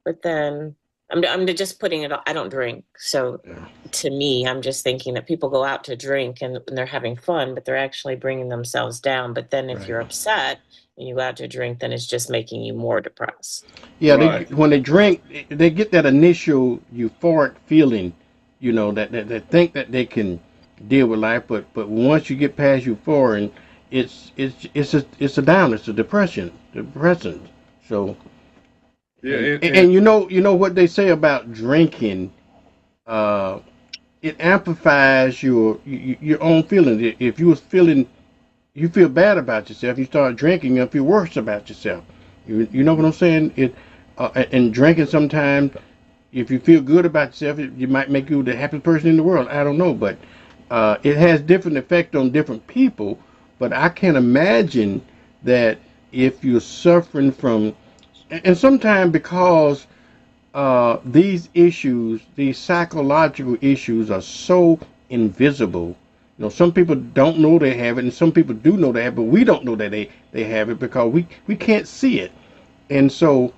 but then I'm just putting it. I don't drink, so Yeah. to me, I'm just thinking that people go out to drink and they're having fun, but they're actually bringing themselves down. But then if Right. you're upset and you go out to drink, then it's just making you more depressed. Yeah, Right. when they drink, they get that initial euphoric feeling, that they think that they can deal with life, but once you get past euphoria, it's a down, it's a depressant. So, Yeah. and you know what they say about drinking, uh, it amplifies your own feelings. If you feel bad about yourself, you start drinking, you feel worse about yourself. You know what I'm saying? And drinking sometimes, if you feel good about yourself, it might make you the happiest person in the world. I don't know, but it has different effect on different people. But I can imagine that if you're suffering from, and sometimes because these issues, these psychological issues, are so invisible. Some people don't know they have it, and some people do know they have it, but we don't know that they have it because we can't see it. And so,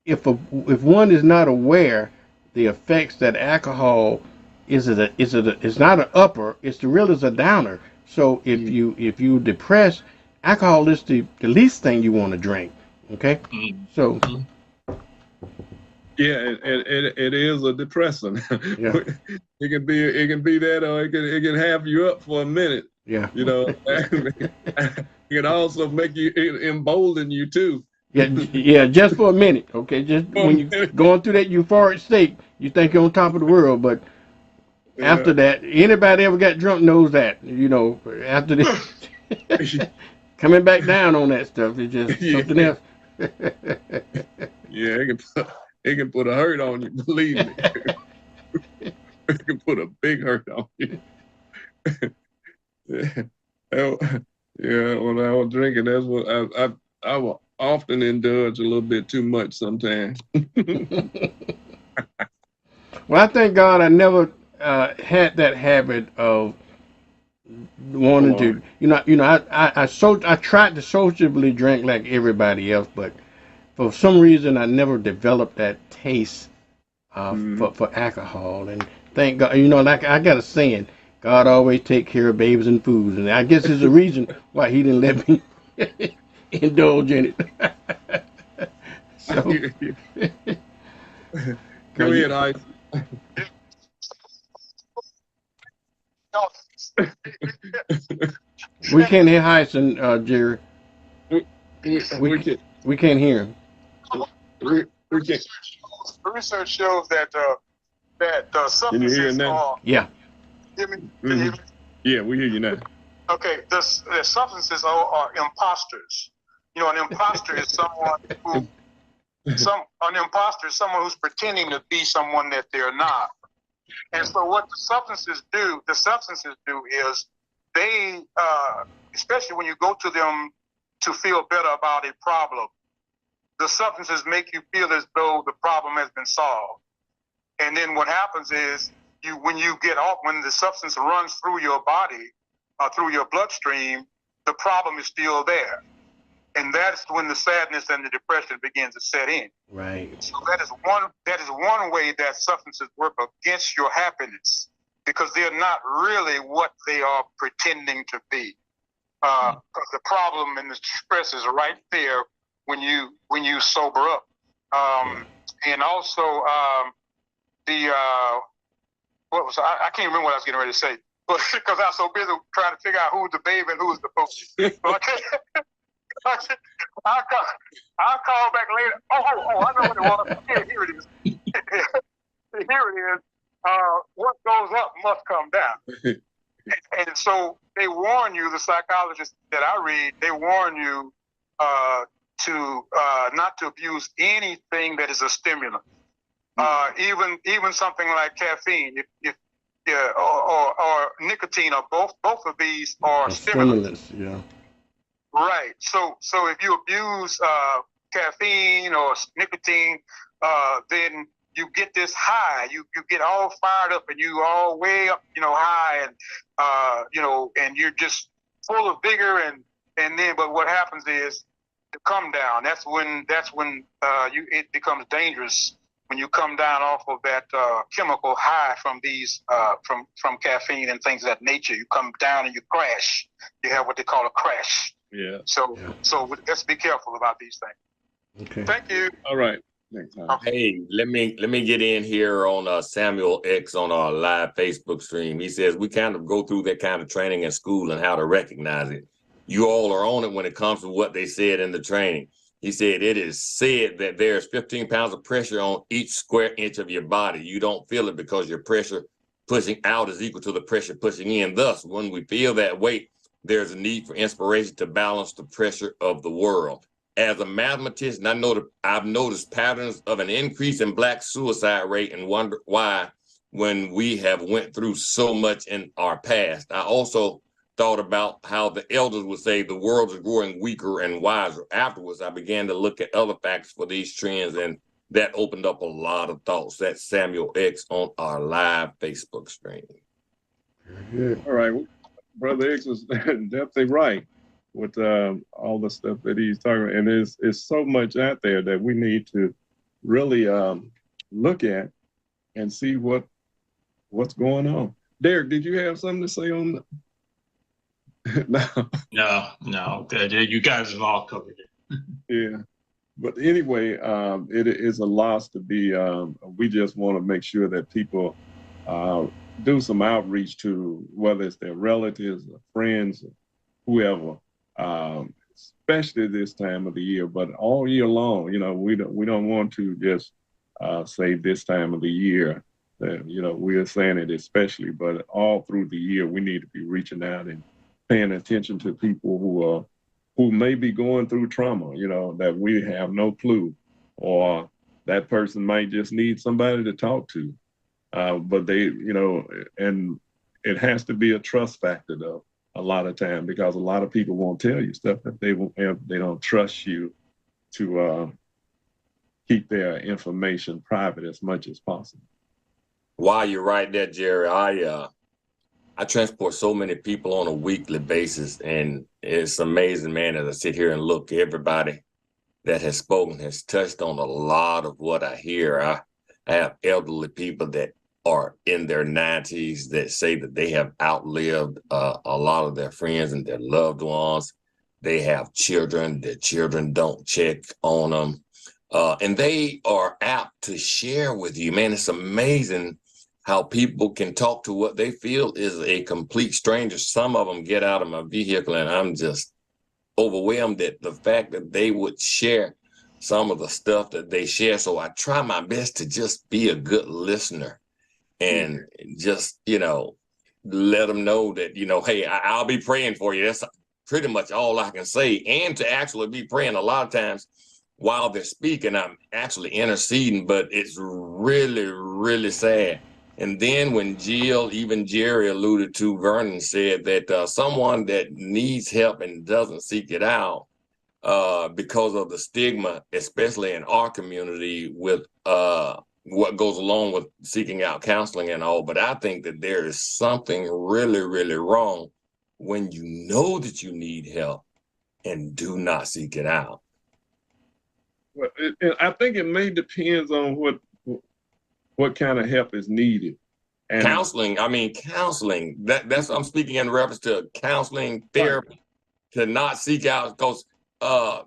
if one is not aware the effects that alcohol it's not an upper, it's the real is a downer. So if you depressed, alcohol is the least thing you want to drink. Okay, so Yeah, it is a depressant. yeah, It can be that, or it can have you up for a minute. yeah. It can also make you embolden you too. Yeah, just for a minute, okay? Just when you're going through that euphoric state, you think you're on top of the world, but after that, anybody ever got drunk knows that. After this, coming back down on that stuff is just something else. Yeah, it can put a hurt on you. Believe me, it can put a big hurt on you. Yeah, when I was drinking, that's what I will often indulge a little bit too much sometimes. Well, I thank God I never had that habit of wanting to. I tried to sociably drink like everybody else, but for some reason I never developed that taste for alcohol. And thank God, like I got a saying, God always take care of babies and fools, and I guess there's a reason why He didn't let me indulge in it. So, Go ahead, Ice. We can't hear Hyson, Jerry. We can't hear him. We can't. The research shows that substances are. Yeah. Hear me? Can you hear me? Yeah, we hear you now. Okay, the substances are imposters. An imposter is someone who's pretending to be someone that they're not. And so what the substances do is they, especially when you go to them to feel better about a problem, the substances make you feel as though the problem has been solved. And then what happens is when the substance runs through your body, through your bloodstream, the problem is still there. And that's when the sadness and the depression begins to set in. Right. So that is one way that substances work against your happiness, because they're not really what they are pretending to be. Because the problem and the stress is right there when you sober up. And also I can't remember what I was getting ready to say, but because I was so busy trying to figure out who's the baby and who's the post. I'll call back later. Oh, I know what it was. Here it is. Here it is. What goes up must come down. And so they warn you, the psychologists that I read, they warn you to not to abuse anything that is a stimulant. Even something like caffeine, or nicotine, or both of these are stimulants. Yeah. Right. So if you abuse caffeine or nicotine, then you get this high. You get all fired up, and you all way up, high, and and you're just full of vigor, and then but what happens is to come down. That's when it becomes dangerous when you come down off of that chemical high from these from caffeine and things of that nature, you come down and you crash. You have what they call a crash. Yeah. So let's be careful about these things. Okay. Thank you. All right. Next time. Hey, let me get in here on Samuel X on our live Facebook stream. He says we kind of go through that kind of training in school and how to recognize it. You all are on it when it comes to what they said in the training. He said it is said that there's 15 pounds of pressure on each square inch of your body. You don't feel it because your pressure pushing out is equal to the pressure pushing in. Thus, when we feel that weight, there's a need for inspiration to balance the pressure of the world. As a mathematician, I've noticed patterns of an increase in Black suicide rate and wonder why when we have went through so much in our past. I also thought about how the elders would say the world is growing weaker and wiser. Afterwards, I began to look at other factors for these trends, and that opened up a lot of thoughts. That's Samuel X on our live Facebook stream. Good. All right. Brother X is definitely right with all the stuff that he's talking about. And there's so much out there that we need to really look at and see what's going on. Derek, did you have something to say on the... No. Good. You guys have all covered it. Yeah. But anyway, it is a loss to be, we just want to make sure that people do some outreach to whether it's their relatives or friends, or whoever, especially this time of the year, but all year long. We don't want to just say this time of the year. We are saying it especially, but all through the year we need to be reaching out and paying attention to people who may be going through trauma. That we have no clue, or that person might just need somebody to talk to. But they, and it has to be a trust factor though, a lot of time, because a lot of people won't tell you stuff that they don't trust you to keep their information private as much as possible. While you're right there, Jerry, I transport so many people on a weekly basis, and it's amazing, man, as I sit here and look, everybody that has spoken has touched on a lot of what I hear. I have elderly people that are in their 90s that say that they have outlived a lot of their friends and their loved ones. They have children, their children don't check on them. And they are apt to share with you, man. It's amazing how people can talk to what they feel is a complete stranger. Some of them get out of my vehicle and I'm just overwhelmed at the fact that they would share some of the stuff that they share. So I try my best to just be a good listener and just, let them know that, hey, I'll be praying for you. That's pretty much all I can say. And to actually be praying a lot of times while they're speaking, I'm actually interceding, but it's really, really sad. And then when Jill, even Jerry alluded to, Vernon said that someone that needs help and doesn't seek it out because of the stigma, especially in our community with what goes along with seeking out counseling and all. But I think that there is something really, really wrong when you know that you need help and do not seek it out. Well, I think it may depend on what kind of help is needed. And counseling. That's I'm speaking in reference to counseling, therapy, to not seek out, because the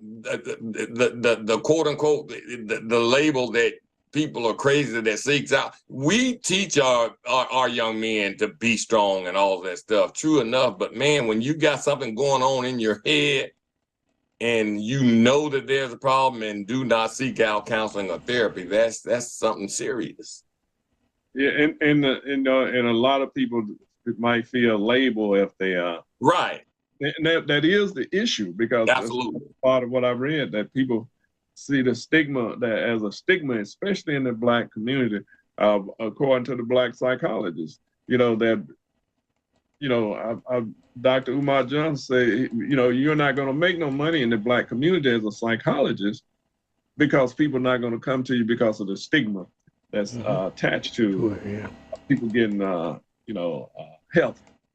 quote unquote the label that people are crazy that seeks out. We teach our young men to be strong and all that stuff. True enough, but man, when you got something going on in your head and you know that there's a problem and do not seek out counseling or therapy, that's something serious. Yeah, and a lot of people might feel labeled if they right. And that is the issue, because absolutely that's part of what I read, that people see the stigma as a stigma, especially in the Black community, according to the Black psychologists. Dr. Umar Johnson say, you're not going to make no money in the Black community as a psychologist, because people are not going to come to you because of the stigma that's attached to people getting, help.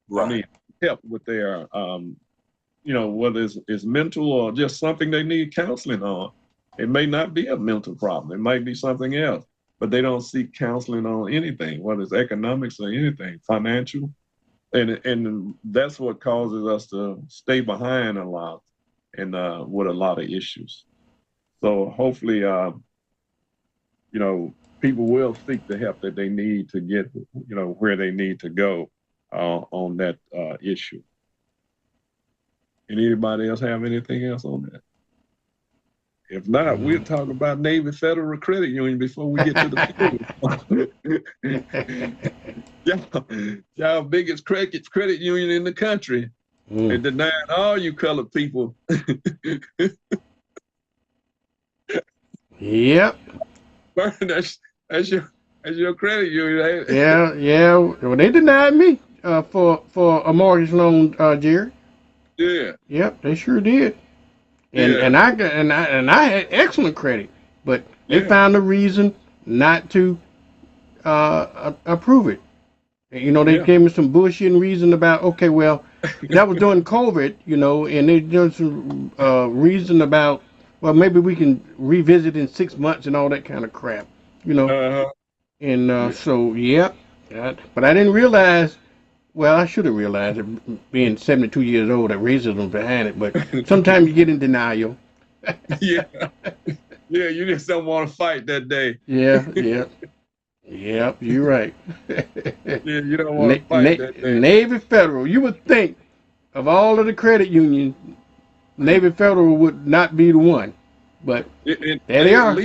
Right. I mean, help with their, whether it's mental or just something they need counseling on. It may not be a mental problem. It might be something else. but they don't seek counseling on anything, whether it's economics or anything, financial. And that's what causes us to stay behind a lot and with a lot of issues. So hopefully, people will seek the help that they need to get, where they need to go on that issue. And anybody else have anything else on that? If not, we'll talk about Navy Federal Credit Union before we get to the y'all biggest credit union in the country, and denying all you colored people. Yep. That's your credit union. Yeah. Well, they denied me for a mortgage loan, Jerry. Yeah. Yep, they sure did. And I had excellent credit, but they found a reason not to approve it. They gave me some bullshit reason about, okay, well, that was during COVID, and they did some reason about, well, maybe we can revisit in 6 months and all that kind of crap, And so, yep. But I didn't realize, well, I should have realized it, being 72 years old, that racism behind it. But sometimes you get in denial. Yeah, you just don't want to fight that day. Yeah, you're right. You don't want to fight that day. Navy Federal, you would think of all of the credit unions, Navy Federal would not be the one. But there they are.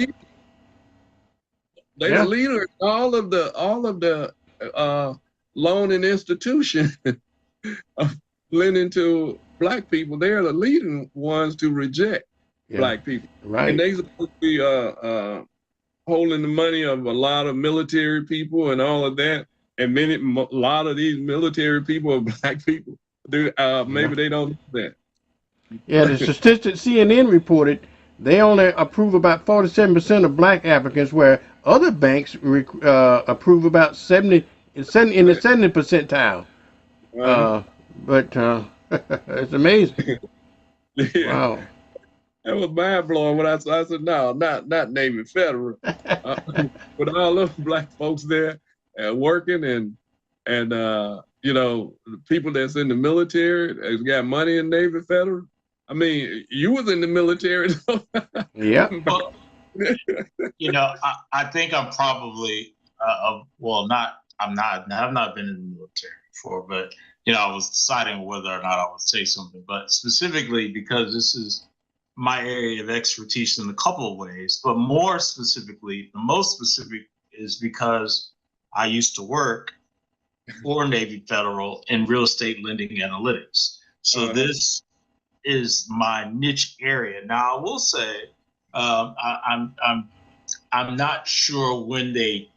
They're the leader in all of the loaning institution of lending to black people. They're the leading ones to reject black people. Right. And they supposed to be holding the money of a lot of military people and all of that. And a lot of these military people are black people. Maybe they don't know that. Yeah, the statistics CNN reported, they only approve about 47% of black applicants, where other banks approve about 70 in the 70 percentile. But it's amazing. Yeah. Wow. That was mind blowing when I said, no, not Navy Federal. With all those black folks there working and the people that's in the military that's got money in Navy Federal. I mean, you was in the military. Yeah. Well, I think I'm probably I have not been in the military before, but I was deciding whether or not I would say something. But specifically because this is my area of expertise in a couple of ways, but more specifically, the most specific is because I used to work for Navy Federal in real estate lending analytics. So this is my niche area. Now I will say I'm not sure when they.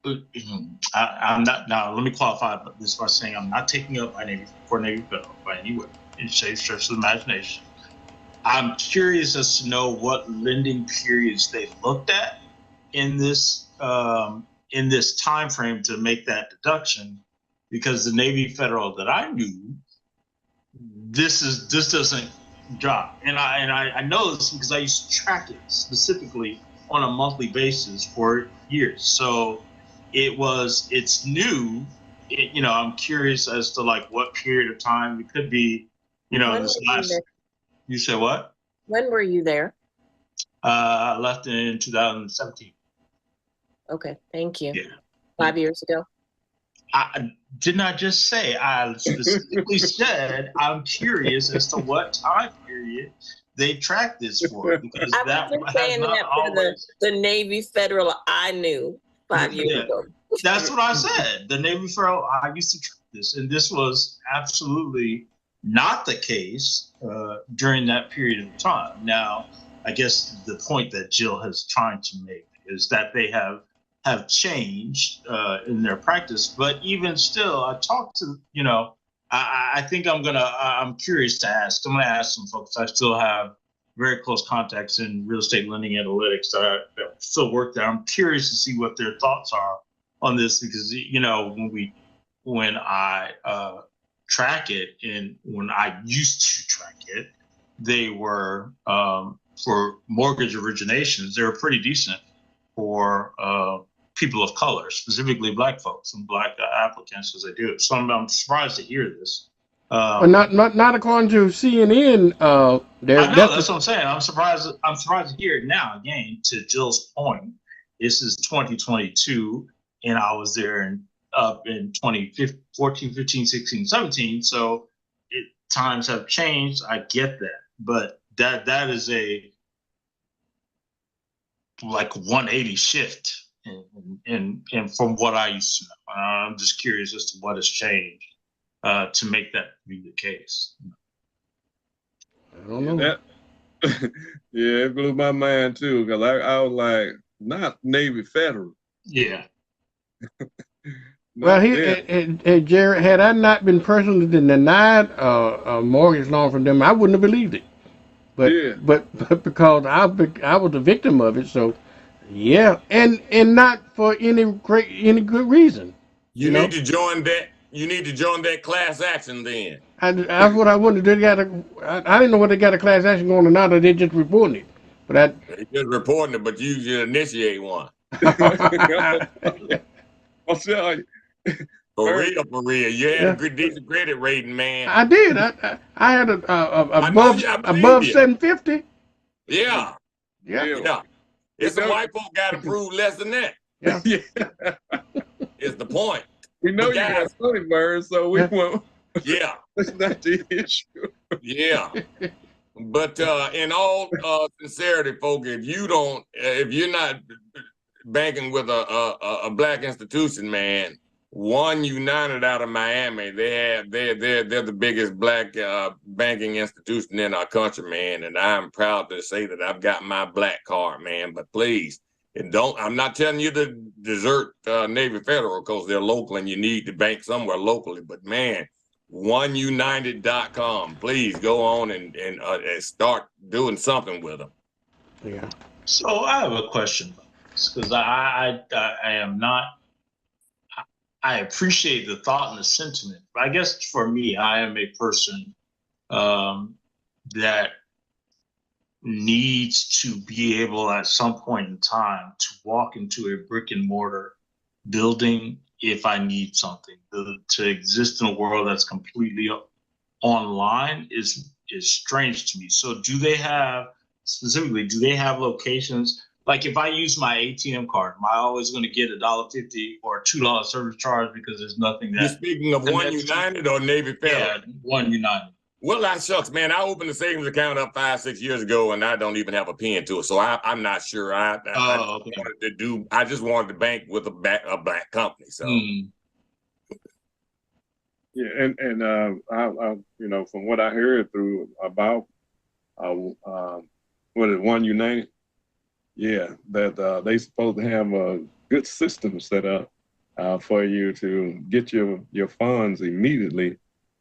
I'm not. Now let me qualify this by saying I'm not taking up Navy Federal by any way. It stretch of the imagination. I'm curious as to know what lending periods they looked at in this time frame to make that deduction, because the Navy Federal that I knew, this doesn't drop, and I know this because I used to track it specifically on a monthly basis for years. So it's new. I'm curious as to what period of time it could be. This last. You said what? When were you there? I left in 2017. Okay, thank you. Yeah. 5 years ago. I did not just say. I specifically said I'm curious as to what time period they tracked this for, because I was just saying that for the Navy Federal I knew 5 years ago. That's what I said. The Navy Federal I used to track this, and this was absolutely not the case during that period of time. Now, I guess the point that Jill is trying to make is that they have changed in their practice, but even still, I talked to, I think I'm curious to ask. I'm going to ask some folks. I still have very close contacts in real estate lending analytics that still work there. I'm curious to see what their thoughts are on this, because, when I track it, and when I used to track it, they were, for mortgage originations, they were pretty decent for people of color, specifically Black folks and Black applicants, as they do. So I'm surprised to hear this. Well, not according to CNN. I know, that's what I'm saying. I'm surprised to hear it now. Again, to Jill's point, this is 2022, and I was there in 2014, 15, 16, 17. So times have changed. I get that, but that is a like 180 shift in from what I used to know. I'm just curious as to what has changed to make that be the case. I don't know. Yeah, it blew my mind too, because I was like, not Navy Federal. Yeah. Well, Jared, had I not been personally denied a mortgage loan from them, I wouldn't have believed it. But because I was a victim of it, so yeah, and not for any good reason. You need to join that. You need to join that class action then. That's what I wanted. I didn't know whether they got a class action going or not, or they just reporting it. But they just reporting it, but you should initiate one. I'll tell you. For real. You had a good decent credit rating, man. I did. I had above 750. Yeah. Yeah. It's some white folk got to prove less than that. Yeah. Is the point. We know you got money, Bird, so we won't. Yeah. That's not the issue. Yeah. But in all sincerity, folks, if you're not banking with a Black institution, man, One United out of Miami, they're the biggest Black banking institution in our country, man, and I'm proud to say that I've got my Black card, man. But please, I'm not telling you to desert Navy Federal because they're local and you need to bank somewhere locally. But man, oneunited.com. Please go on and start doing something with them. Yeah. So I have a question because I am not. I appreciate the thought and the sentiment, but I guess for me, I am a person that needs to be able at some point in time to walk into a brick and mortar building if I need something. To exist in a world that's completely online is strange to me. So do they have locations? Like if I use my ATM card, am I always going to get $1.50 or $2 service charge because there's nothing that... You're speaking of One United or Navy Federal? Yeah, One United. Well, that shucks, man. I opened a savings account up 5-6 years ago, and I don't even have a PIN to it, so I'm not sure. I just wanted to bank with a Black company. So, yeah, and I from what I heard through about One United, yeah, that they supposed to have a good system set up for you to get your funds immediately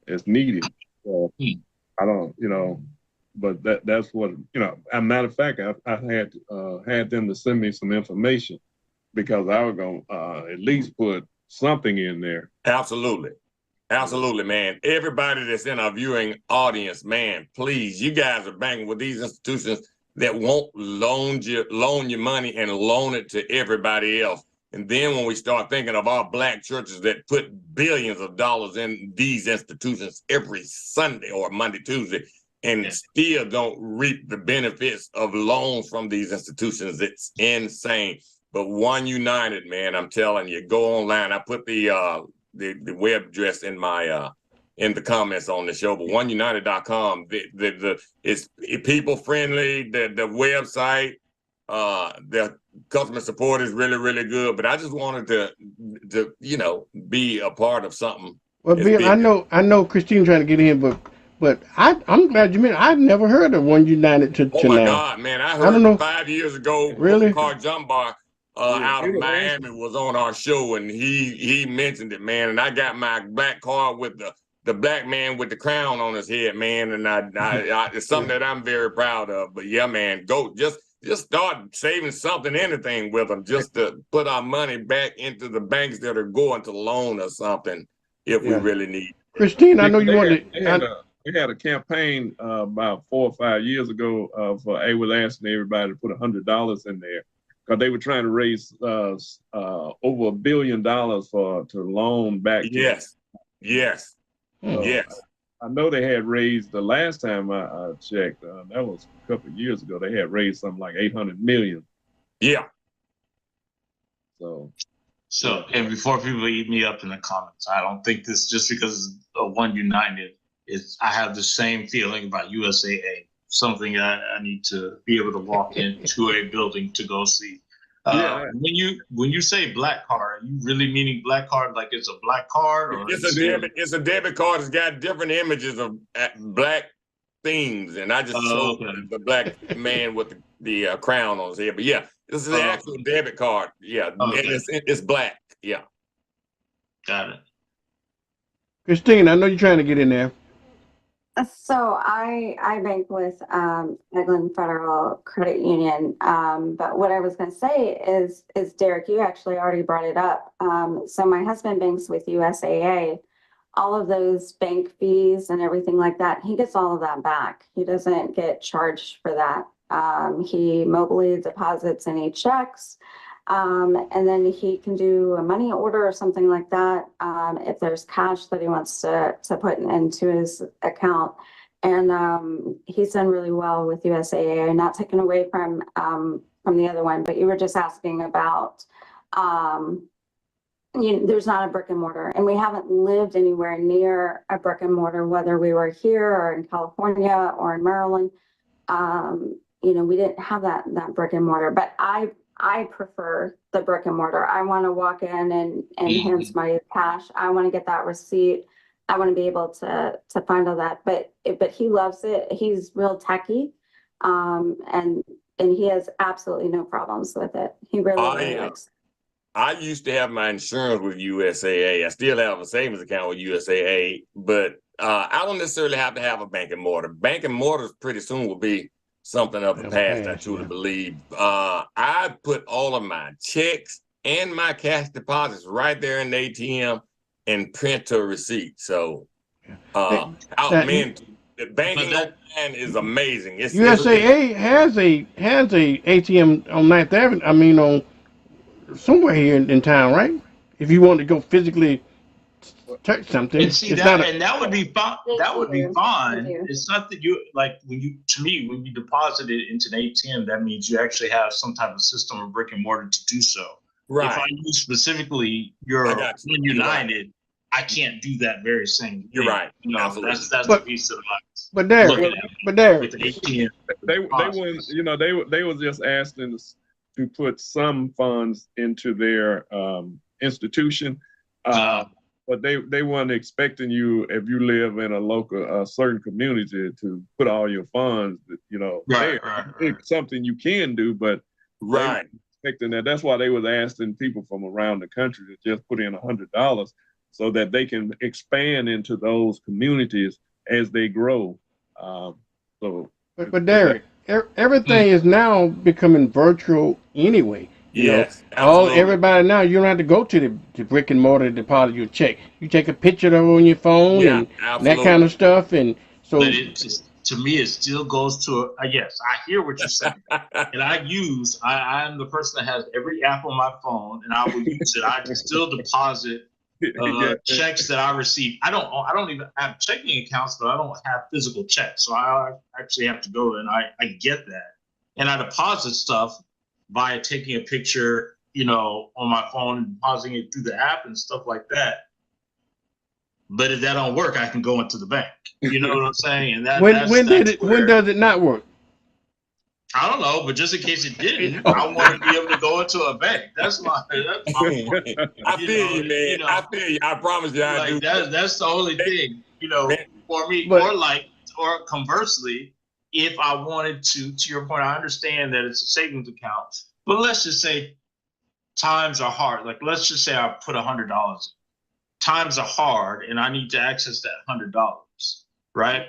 as needed. So I don't, but that's what, as a matter of fact, I had them to send me some information because I was going to at least put something in there. Absolutely, man. Everybody that's in our viewing audience, man, please, you guys are banking with these institutions that won't loan you money and loan it to everybody else. And then when we start thinking of our Black churches that put billions of dollars in these institutions every Sunday or Monday, Tuesday, and still don't reap the benefits of loans from these institutions, it's insane. But One United, man, I'm telling you, go online. I put the web address in my in the comments on the show, but oneunited.com, it's people friendly, the website, the customer support is really, really good. But I just wanted to be a part of something. Well, Bill, I know Christine trying to get in, but I'm glad you mentioned. I've never heard of One United to now. Oh my God, man! I heard 5 years ago. Really? Car Jumbar out of Miami was on our show, and he mentioned it, man. And I got my Black card with the Black man with the crown on his head, man. And I it's something that I'm very proud of. But yeah, man, go just start saving something, anything with them, just to put our money back into the banks that are going to loan us something if we really need. Christine, I know you wanted. We had a campaign about 4 or 5 years ago of was asking everybody to put $100 in there because they were trying to raise over $1 billion to loan back. Yes, yes, So yes. I know they had raised the last time I checked. That was a couple of years ago. They had raised something like 800 million. Yeah. So, and before people eat me up in the comments, I don't think this just because of One United. I have the same feeling about USAA. Something I need to be able to walk into a building to go see. When you say black card, are you really meaning black card like it's a black card, or it's a debit card. It's got different images of black things, and I just showed the black man with the crown on his head. But yeah, this is the actual debit card. Yeah, and it's black. Yeah, got it. Christine, I know you're trying to get in there. So I bank with Eglin Federal Credit Union, but what I was going to say is Derek, you actually already brought it up. So my husband banks with USAA. All of those bank fees and everything like that, he gets all of that back. He doesn't get charged for that. He mobily deposits any checks, and then he can do a money order or something like that if there's cash that he wants to put into his account. And he's done really well with USAA, not taken away from the other one. But you were just asking about, there's not a brick and mortar, and we haven't lived anywhere near a brick and mortar, whether we were here or in California or in Maryland. We didn't have that brick and mortar, but I prefer the brick and mortar. I want to walk in and hand my cash. I want to get that receipt. I want to be able to find all that. But he loves it. He's real techie, and he has absolutely no problems with it. He really likes it. I used to have my insurance with USAA. I still have a savings account with USAA, but I don't necessarily have to have a bank and mortar. Bank and mortars pretty soon will be something of the past, I truly believe. I put all of my checks and my cash deposits right there in the ATM and print a receipt. So, man, the banking online is amazing. USAA has a ATM on 9th Avenue. I mean, on somewhere here in town, right? If you want to go physically touch something, and see that would be fine. That would be fine. It's not that when you deposit it into an ATM, that means you actually have some type of system or brick and mortar to do so. Right. If I use specifically your United, I can't do that very same thing. You're right. That's the piece of advice. But there, with the ATM, they wouldn't. They were just asking us to put some funds into their institution. But they weren't expecting you, if you live in a local, certain community, to put all your funds, Right. It's something you can do, but expecting that. That's why they was asking people from around the country to just put in $100 so that they can expand into those communities as they grow. But Derek, everything is now becoming virtual anyway. Yes, everybody now, you don't have to go to the brick and mortar to deposit your check. You take a picture of it on your phone and that kind of stuff. And so, but to me, it still goes to yes, I hear what you're saying, and I'm the person that has every app on my phone, and I will use it. I can still deposit checks that I receive. I don't even have checking accounts, but I don't have physical checks, so I actually have to go, and I get that, and I deposit stuff via taking a picture, on my phone and depositing it through the app and stuff like that. But if that don't work, I can go into the bank. You know what I'm saying? And when does it not work? I don't know, but just in case it didn't, I want to be able to go into a bank. That's my I feel you, man. I feel you. I promise you, I do. That's the only thing, for me. Or conversely, if I wanted to your point, I understand that it's a savings account, but let's just say times are hard. Like, let's just say I put $100. Times are hard, and I need to access that $100, right?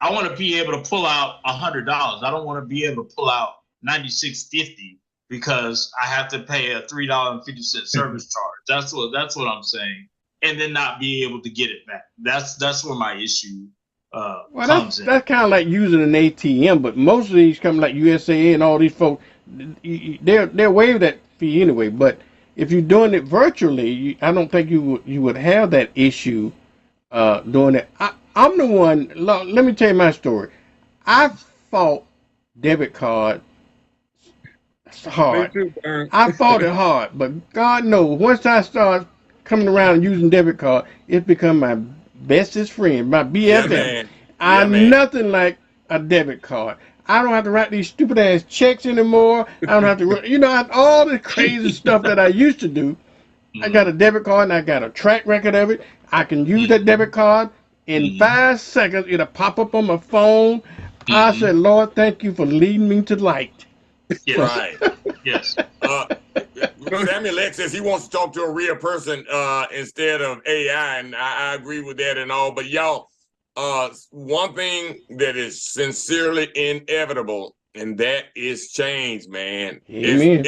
I want to be able to pull out $100. I don't want to be able to pull out $96.50 because I have to pay a $3.50 service charge. That's what I'm saying, and then not be able to get it back. That's where my issue comes in. That's kind of like using an ATM, but most of these come like USAA and all these folks. they'll waive that fee anyway. But if you're doing it virtually, I don't think you would have that issue doing it. I'm the one. Let me tell you my story. I fought debit card hard. Me too, Vern. I fought it hard, but God knows once I start coming around and using debit card, it's become my bestest friend, my BFF. man. I'm man. nothing like a debit card. I don't have to write these stupid ass checks anymore. I don't have to, all the crazy stuff that I used to do. I got a debit card and I got a track record of it. I can use that debit card in 5 seconds. It'll pop up on my phone. I said, Lord, thank you for leading me to light. Yes. Right. Yes. Samuel X says he wants to talk to a real person instead of AI, and I agree with that and all. But y'all, one thing that is sincerely inevitable, and that is change, man. Amen.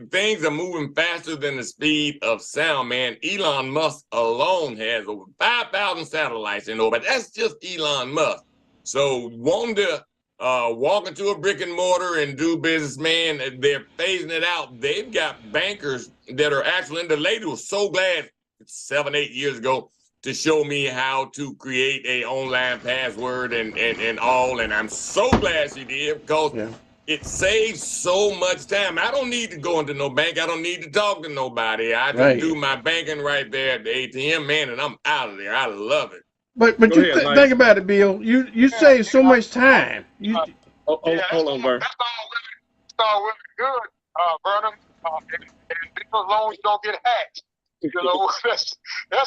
Things are moving faster than the speed of sound, man. Elon Musk alone has over 5,000 satellites in orbit. That's just Elon Musk. So wanting to walk into a brick and mortar and do business, man, they're phasing it out. They've got bankers that are actually, and the lady was so glad 7-8 years ago to show me how to create a online password and all. And I'm so glad she did, because it saves so much time. I don't need to go into no bank. I don't need to talk to nobody. I just do my banking right there at the ATM, man, and I'm out of there. I love it. But you think about it, Bill. You save so much time. Hold on, Vern. That's all really good, Vernon. And as long as you don't get hacked. That's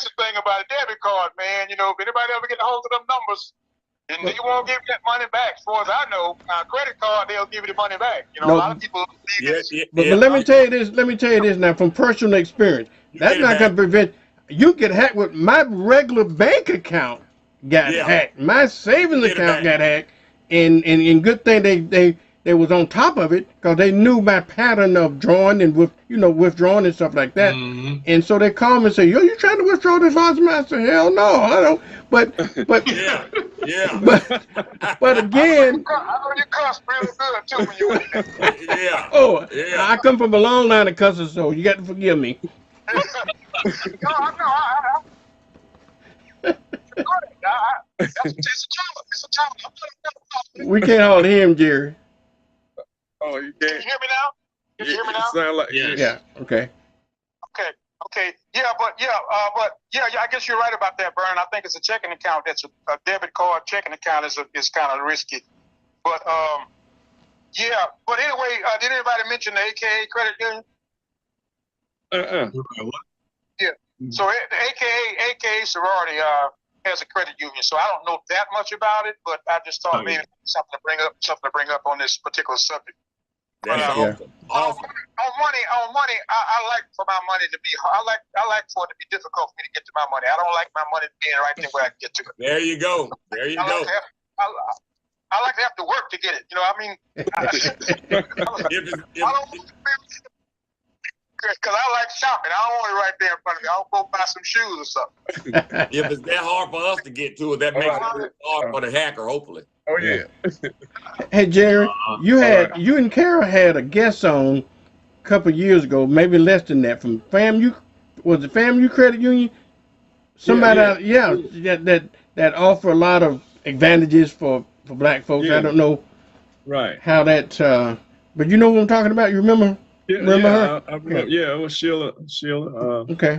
the thing about a debit card, man. If anybody ever get a hold of them numbers, and they won't give that money back. As far as I know, credit card, they'll give you the money back. A lot of people but let me tell you this. Let me tell you this now from personal experience. That's not going to prevent. You get hacked with my regular bank account got hacked. My savings account got hacked, and good thing they was on top of it, because they knew my pattern of drawing and withdrawing and stuff like that. And so they called me and say, "Yo, you trying to withdraw this large amount?" I said, "Hell no, I don't." But but again, I know you cuss really good too when you I come from a long line of cussers, so you got to forgive me. No, I know. It's a challenge. We can't hardly hear him, Jerry. Oh, you Can can't. you hear me now? Can you hear me now? Sound like Yeah. Okay. Okay. I guess you're right about that, Vern. I think it's a checking account. That's a debit card checking account is kind of risky. But But anyway, did anybody mention the AKA credit union? Yeah. So the AKA sorority has a credit union. So I don't know that much about it, but I just thought maybe something to bring up on this particular subject. That's awesome. On money, I like for my money to be. I like for it to be difficult for me to get to my money. I don't like my money being right there where I can get to it. There you go. There you go. I like to have to work to get it. I don't. Because I like shopping. I don't want it right there in front of me. I'll go buy some shoes or something. If it's that hard for us to get to it, that makes it hard for the hacker, hopefully. Oh yeah. Hey Jerry, you and Kara had a guest on a couple of years ago, maybe less than that, from FAMU. Was it FAMU Credit Union? Somebody that offer a lot of advantages for black folks. I don't know how that but you know what I'm talking about? You remember? Remember her? It was Sheila. Okay.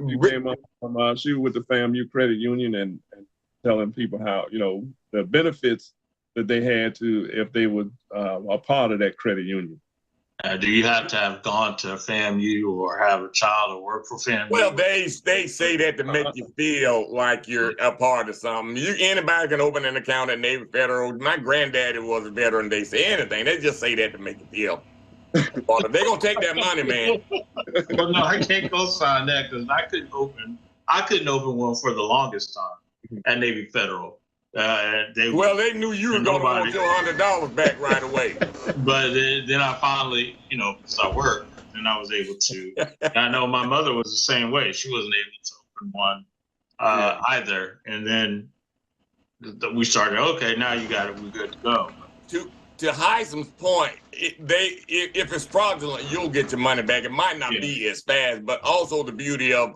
She came up from she was with the FAMU Credit Union and telling people how the benefits that they had to if they were a part of that credit union. Do you have to have gone to FAMU or have a child or work for FAMU? Well, they say that to make you feel like you're a part of something. Anybody can open an account at Navy Federal. My granddaddy was a veteran. They say anything. They just say that to make you feel. They're gonna take that money, man. Well, no, I can't co-sign that because I couldn't open one for the longest time at Navy Federal. They knew you were gonna want your $100 back right away. But then I finally, because I worked, and I was able to. I know my mother was the same way. She wasn't able to open one either. And then we started. Okay, now you got it. We're good to go. to Heisem's point, if it's fraudulent, you'll get your money back. It might not be as fast, but also the beauty of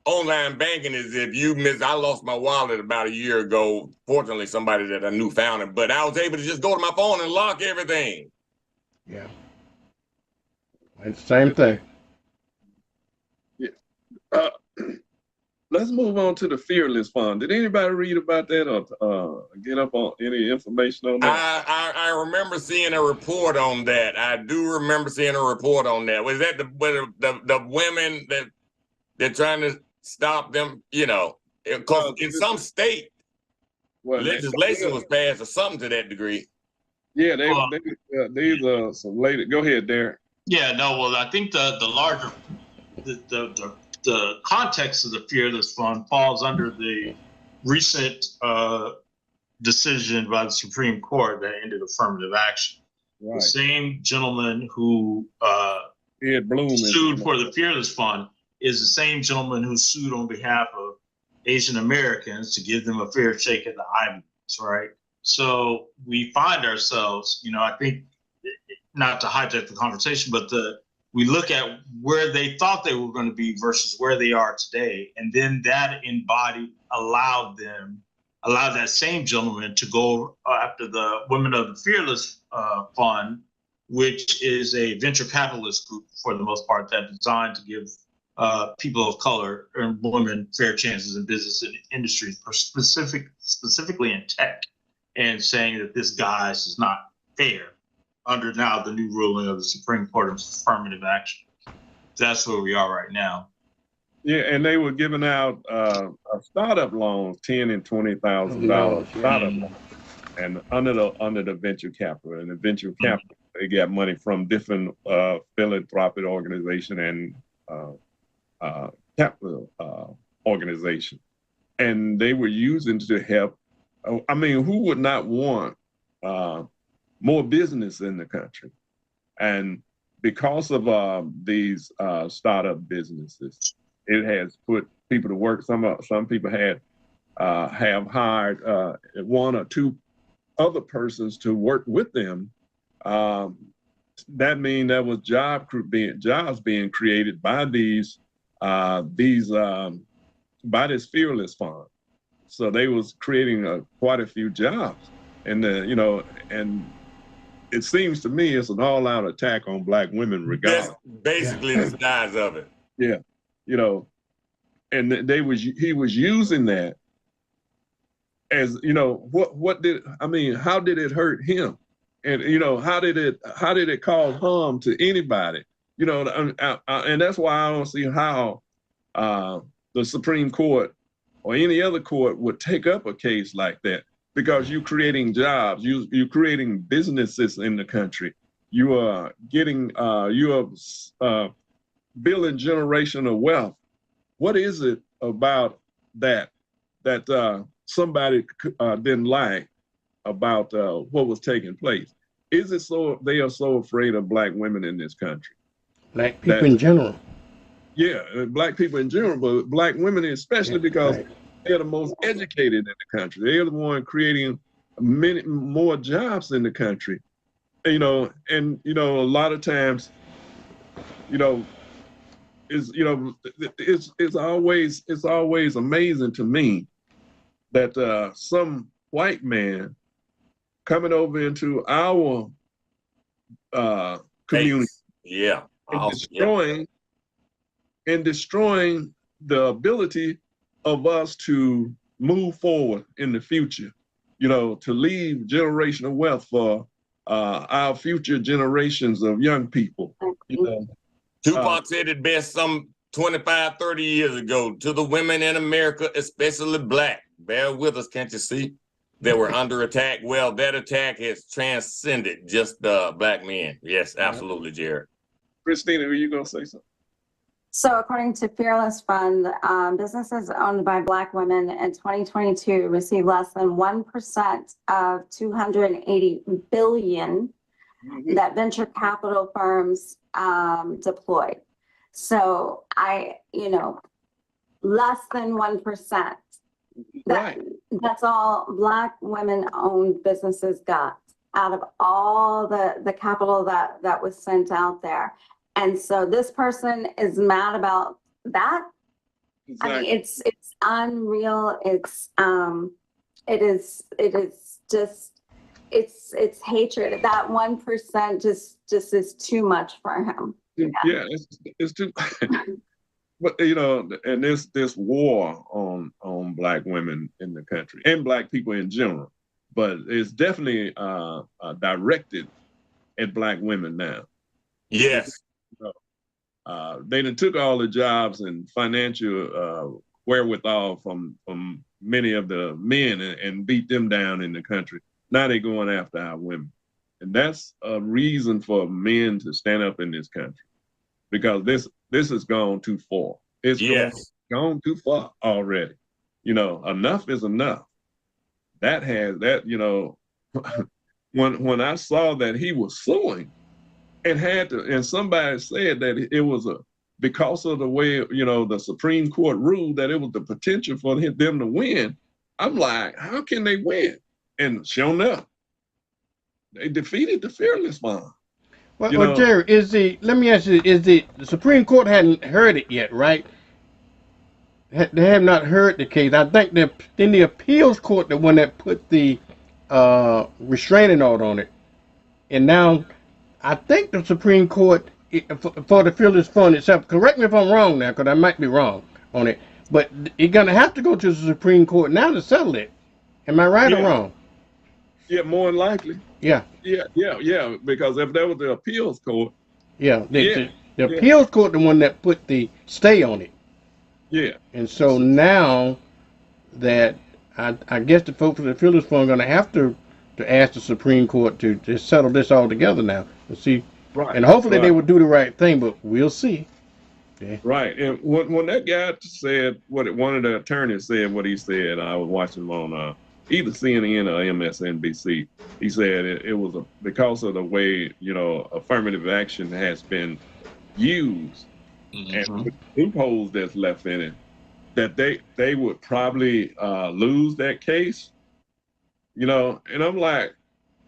online banking is if you miss. I lost my wallet about a year ago. Fortunately, somebody that I knew found it, but I was able to just go to my phone and lock everything. Yeah. It's the same thing. Yeah. Let's move on to the Fearless Fund. Did anybody read about that or get up on any information on that? I remember seeing a report on that. I do remember seeing a report on that. Was that the women that they're trying to stop them? You know, because in some state, legislation was passed or something to that degree. Yeah, these are some lady. Go ahead, Derek. Yeah, no. Well, I think the larger the context of the Fearless Fund falls under the recent decision by the Supreme Court that ended affirmative action. Right. The same gentleman who sued for the Fearless Fund is the same gentleman who sued on behalf of Asian Americans to give them a fair shake at the Ivy Leagues, right? So we find ourselves, you know, I think, not to hijack the conversation, but we look at where they thought they were going to be versus where they are today. And then that allowed that same gentleman to go after the Women of the Fearless Fund, which is a venture capitalist group for the most part that's designed to give people of color and women fair chances in business and industries, specifically in tech, and saying that this guise is not fair under now the new ruling of the Supreme Court of affirmative action. That's where we are right now. Yeah, and they were giving out startup loans, $10,000 and $20,000 startup loans, and under the venture capital. And the venture capital, they got money from different philanthropic organization and capital organization, and they were using to help. I mean, who would not want more business in the country? And because of these startup businesses, it has put people to work. Some people have hired one or two other persons to work with them. That means there was jobs being created by by this Fearless Fund. So they was creating quite a few jobs, and and it seems to me it's an all-out attack on Black women, regardless. That's basically the size of it. Yeah, and he was using that as how did it hurt him, and how did it cause harm to anybody? And that's why I don't see how the Supreme Court or any other court would take up a case like that, because you're creating jobs, you're creating businesses in the country. You are getting, building generational wealth. What is it about that somebody didn't like about what was taking place? Is it so they are so afraid of Black women in this country? Black people in general. Yeah, Black people in general, but Black women especially, because they're the most educated in the country. They're the one creating many more jobs in the country. And a lot of times, it's always amazing to me that some white man coming over into our community, and destroying the ability of us to move forward in the future, to leave generational wealth for our future generations of young people. Tupac said it best some 25, 30 years ago: to the women in America, especially Black, bear with us, can't you see? They were under attack. Well, that attack has transcended just Black men. Yes, absolutely, Jared. Christina, were you going to say something? So according to Fearless Fund, businesses owned by Black women in 2022 received less than 1% of $280 billion that venture capital firms deployed. So less than 1%. That's all Black women-owned businesses got out of all the capital that was sent out there. And so this person is mad about that. Exactly. I mean, it's unreal. It is just, it's hatred. That 1% just is too much for him. Yeah, it's too. But you know, and this war on Black women in the country and Black people in general, but it's definitely directed at Black women now. Yes. They done took all the jobs and financial wherewithal from many of the men and beat them down in the country. Now they're going after our women. And that's a reason for men to stand up in this country, because this has gone too far. It's gone too far already. You know, enough is enough. You know, when I saw that he was suing and and somebody said that it was because of the way, you know, the Supreme Court ruled that it was the potential for them to win. I'm like, how can they win? And sure enough, they defeated the Fearless One. Well, Jerry, let me ask you, the Supreme Court hadn't heard it yet, right? They have not heard the case. I think then the appeals court, the one that put the restraining order on it, and now I think the Supreme Court for the Fearless Fund itself. Correct me if I'm wrong now, because I might be wrong on it. But it's gonna have to go to the Supreme Court now to settle it. Am I right or wrong? Yeah, more than likely. Yeah. Because if that was the appeals court. The appeals court, the one that put the stay on it. Yeah. And so now that I guess the folks at the Fearless Fund are going to have to ask the Supreme Court to settle this all together now and see. Right. And hopefully they will do the right thing, but we'll see. Yeah. Right. And when that guy said one of the attorneys said what he said, I was watching him on either CNN or MSNBC. He said it was because of the way, you know, affirmative action has been used and loopholes that's left in it, that they would probably lose that case, you know. And I'm like,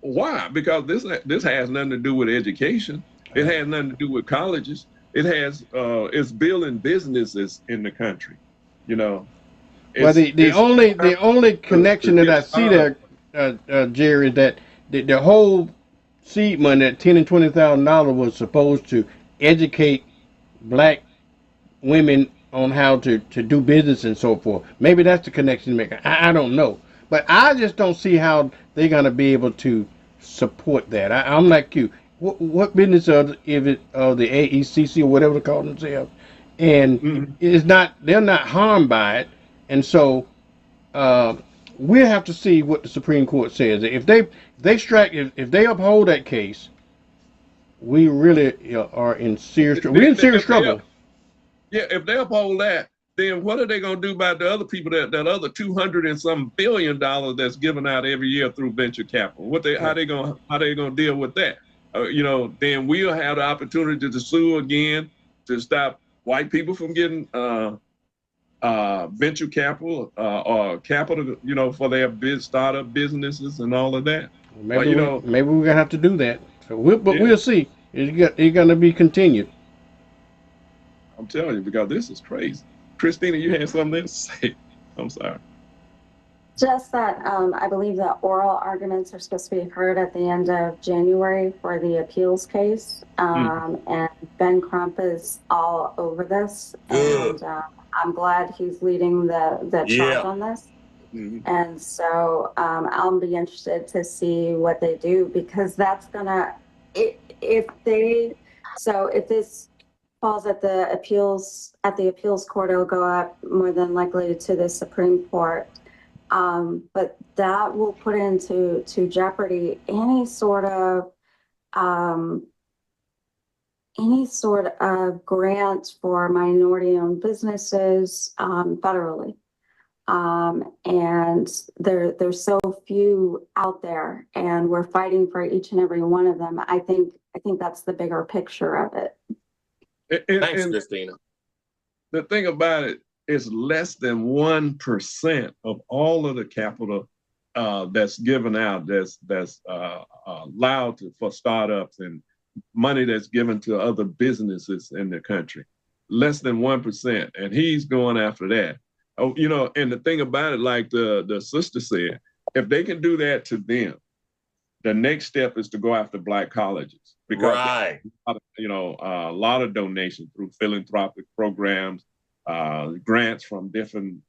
why? Because this has nothing to do with education. It has nothing to do with colleges. It has it's building businesses in the country, you know. Well, the only connection that I see there, Jerry, is that the whole seed money, that $10,000 and $20,000, was supposed to educate Black women on how to do business and so forth. Maybe that's the connection maker. I don't know, but I just don't see how they're gonna be able to support that. I'm like you. What business is it of the AECC or whatever they call themselves? And it's not. They're not harmed by it. And so we'll have to see what the Supreme Court says. If they uphold that case, we really are in serious trouble. We're in serious trouble. If they uphold that, then what are they going to do about the other people, that other $200 and some billion that's given out every year through venture capital? How they going to deal with that? You know, then we'll have the opportunity to sue again to stop white people from getting venture capital or capital, you know, for their startup businesses and all of that. Maybe we're gonna have to do that. So we'll see. It's gonna be continued. I'm telling you, because this is crazy. Christina, you had something to say? I'm sorry. Just that I believe that oral arguments are supposed to be heard at the end of January for the appeals case, and Ben Crump is all over this. Good. And I'm glad he's leading the charge on this. And so I'll be interested to see what they do, because that's gonna, if this falls at the appeals court, it'll go up more than likely to the Supreme Court. But that will put into jeopardy any sort of grant for minority-owned businesses federally. And there's so few out there, and we're fighting for each and every one of them. I think that's the bigger picture of it. Thanks, Christina. The thing about it is less than 1% of all of the capital that's given out, that's allowed for startups, and money that's given to other businesses in the country. Less than 1%, and he's going after that. Oh, you know, and the thing about it, like the sister said, if they can do that to them, the next step is to go after Black colleges, because Right. you know, a lot of donations through philanthropic programs, grants from different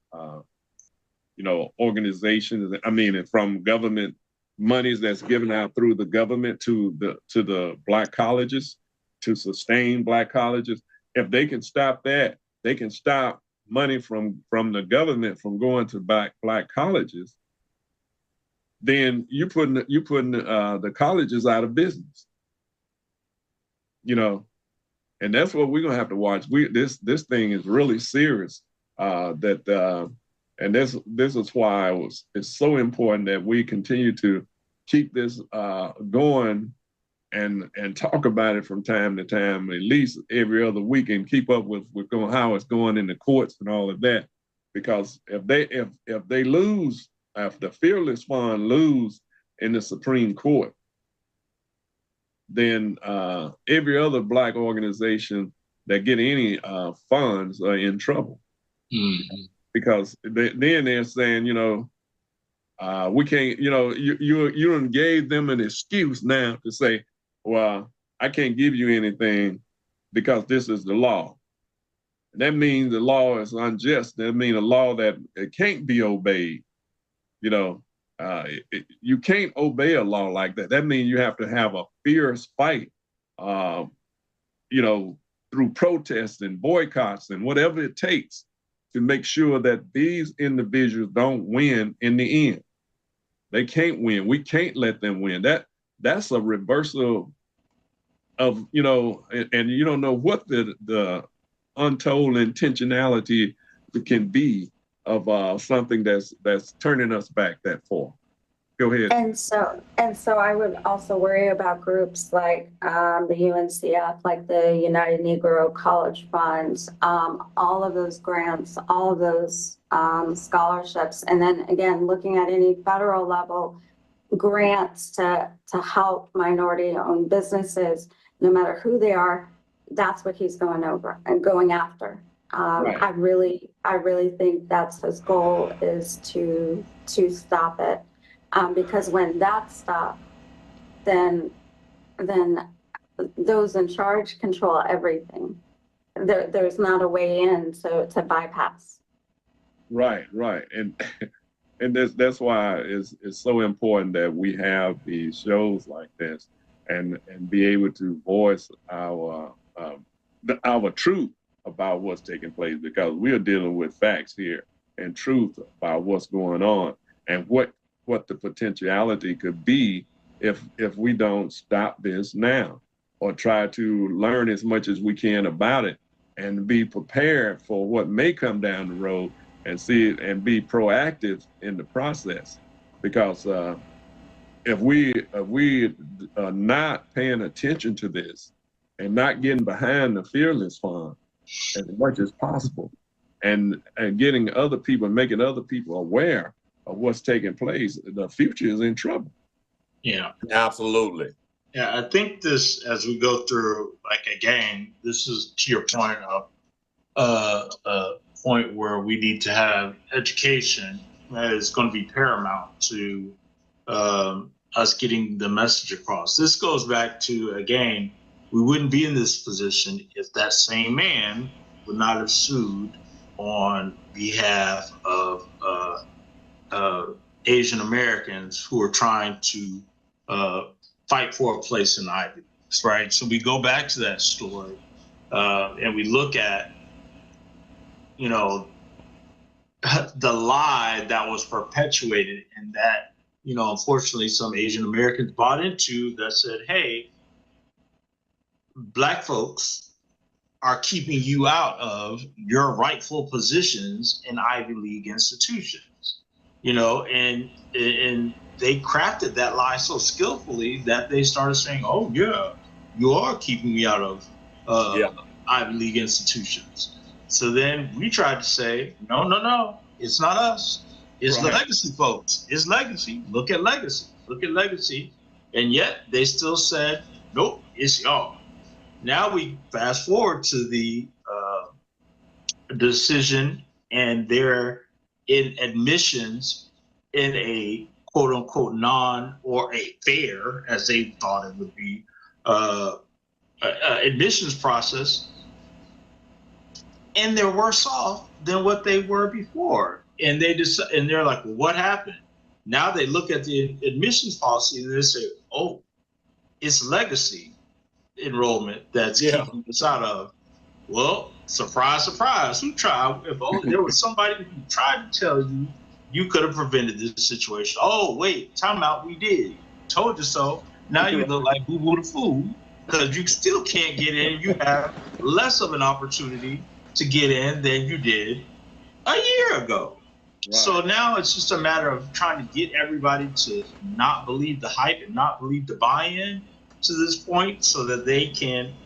you know, organizations. I mean, and from government monies that's given out through the government to the Black colleges, to sustain Black colleges. If they can stop that, they can stop money from the government from going to Black colleges. Then you're putting the colleges out of business. You know, and that's what we're gonna have to watch. This thing is really serious. And this is why it's so important that we continue to keep this going and talk about it from time to time, at least every other week, and keep up with how it's going in the courts and all of that. Because if they lose, if the Fearless Fund lose in the Supreme Court, then every other Black organization that get any funds are in trouble. Mm-hmm. Because then they're saying, you know, we can't, you know, you gave them an excuse now to say, well, I can't give you anything because this is the law. And that means the law is unjust. That means a law that it can't be obeyed. You know, you can't obey a law like that. That means you have to have a fierce fight, you know, through protests and boycotts and whatever it takes to make sure that these individuals don't win in the end. They can't win. We can't let them win. That's a reversal of, you know, and you don't know what the untold intentionality can be of something that's turning us back that far. Go ahead. And so I would also worry about groups like the UNCF, like the United Negro College Funds, all of those grants, all of those scholarships, and then again looking at any federal level grants to help minority-owned businesses, no matter who they are. That's what he's going over and going after. Right. I really think that's his goal, is to stop it. Because when that stops, then those in charge control everything. There's not a way in to bypass. Right, and that's why it's so important that we have these shows like this and be able to voice our truth about what's taking place, because we are dealing with facts here and truth about what's going on and what the potentiality could be if we don't stop this now, or try to learn as much as we can about it and be prepared for what may come down the road and see it and be proactive in the process. Because if we are not paying attention to this and not getting behind the Fearless Fund as much as possible, and getting other people, making other people aware of what's taking place, the future is in trouble. Yeah, absolutely. Yeah, I think this, as we go through, like, again, this is to your point of a point where we need to have education that is going to be paramount to us getting the message across. This goes back to, again, we wouldn't be in this position if that same man would not have sued on behalf of Asian Americans who are trying to fight for a place in the Ivy Leagues, right? So we go back to that story and we look at, you know, the lie that was perpetuated and that, you know, unfortunately some Asian Americans bought into, that said, hey, Black folks are keeping you out of your rightful positions in Ivy League institutions. You know, and they crafted that lie so skillfully that they started saying, oh, yeah, you are keeping me out of Ivy League institutions. So then we tried to say, no, it's not us. It's Right. legacy, folks. It's legacy. Look at legacy. Look at legacy. And yet they still said, nope, it's y'all. Now we fast forward to the decision, and they're in admissions in a quote unquote non or a fair, as they thought it would be, admissions process, and they're worse off than what they were before. And they're like, well, what happened? Now they look at the admissions policy and they say, oh, it's legacy enrollment that's keeping us out of. Well, surprise, surprise. Who tried? If only there was somebody who tried to tell you, you could have prevented this situation. Oh, wait, time out. We did. Told you so. Now you look like Boo Boo the Fool, because you still can't get in. You have less of an opportunity to get in than you did a year ago. Right. So now it's just a matter of trying to get everybody to not believe the hype and not believe the buy-in to this point, so that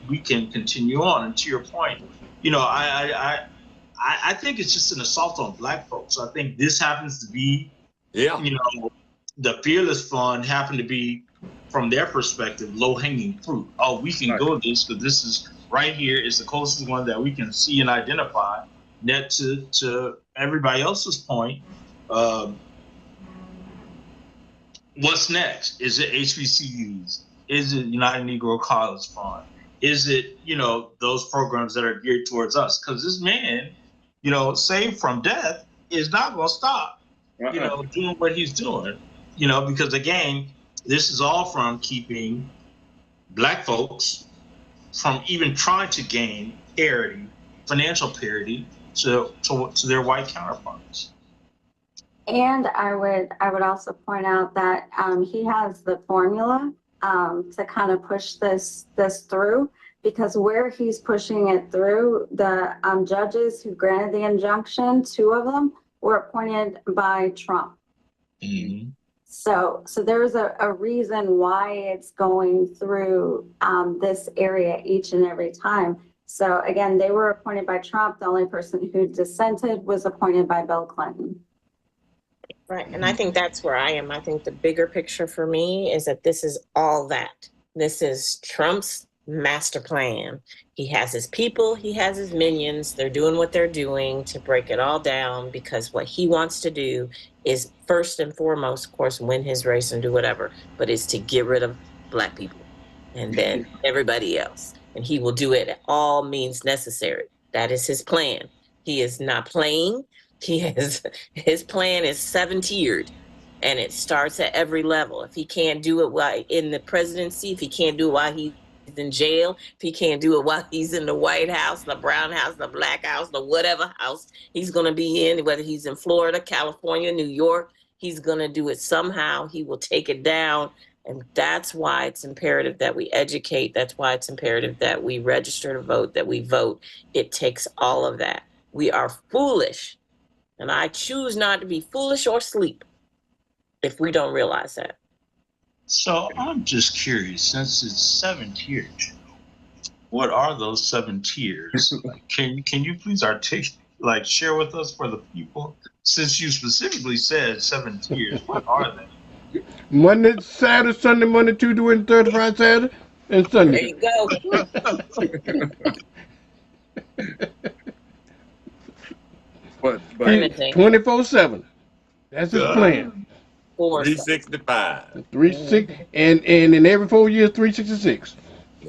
we can continue on. And to your point, I think it's just an assault on Black folks. I think this happens to be, the Fearless Fund happened to be, from their perspective, low-hanging fruit. Oh, we can go this because this is right here is the closest one that we can see and identify. Net to everybody else's point, what's next? Is it HBCUs? Is it United Negro College Fund? Is it, those programs that are geared towards us? Because this man, saved from death, is not going to stop, doing what he's doing, because again, this is all from keeping Black folks from even trying to gain parity, financial parity, to their white counterparts. And I would also point out that he has the formula to kind of push this through, because where he's pushing it through, the judges who granted the injunction, 2 of them were appointed by Trump. Mm-hmm. So there's a reason why it's going through this area each and every time. So again, they were appointed by Trump. The only person who dissented was appointed by Bill Clinton. Right. And I think that's where I am. I think the bigger picture for me is that this is all that. This is Trump's master plan. He has his people, he has his minions. They're doing what they're doing to break it all down, because what he wants to do is first and foremost, of course, win his race and do whatever, but it's to get rid of Black people and then everybody else. And he will do it at all means necessary. That is his plan. He is not playing. His plan is 7-tiered, and it starts at every level. If he can't do it while in the presidency, if he can't do it while he's in jail, if he can't do it while he's in the White House, the Brown House, the Black House, the whatever house he's going to be in, whether he's in Florida, California, New York, he's going to do it somehow. He will take it down. And that's why it's imperative that we educate. That's why it's imperative that we register to vote, that we vote. It takes all of that. We are foolish. And I choose not to be foolish or sleep if we don't realize that. So I'm just curious, since it's 7 tiers, what are those 7 tiers? Can you please share with us for the people, since you specifically said 7 tiers, what are they? Monday, Saturday, Sunday, Monday, Tuesday, Wednesday, Thursday, Friday, Saturday, and Sunday. There you go. But 24/7. That's his plan. 365. 36, and in every 4 years, 366.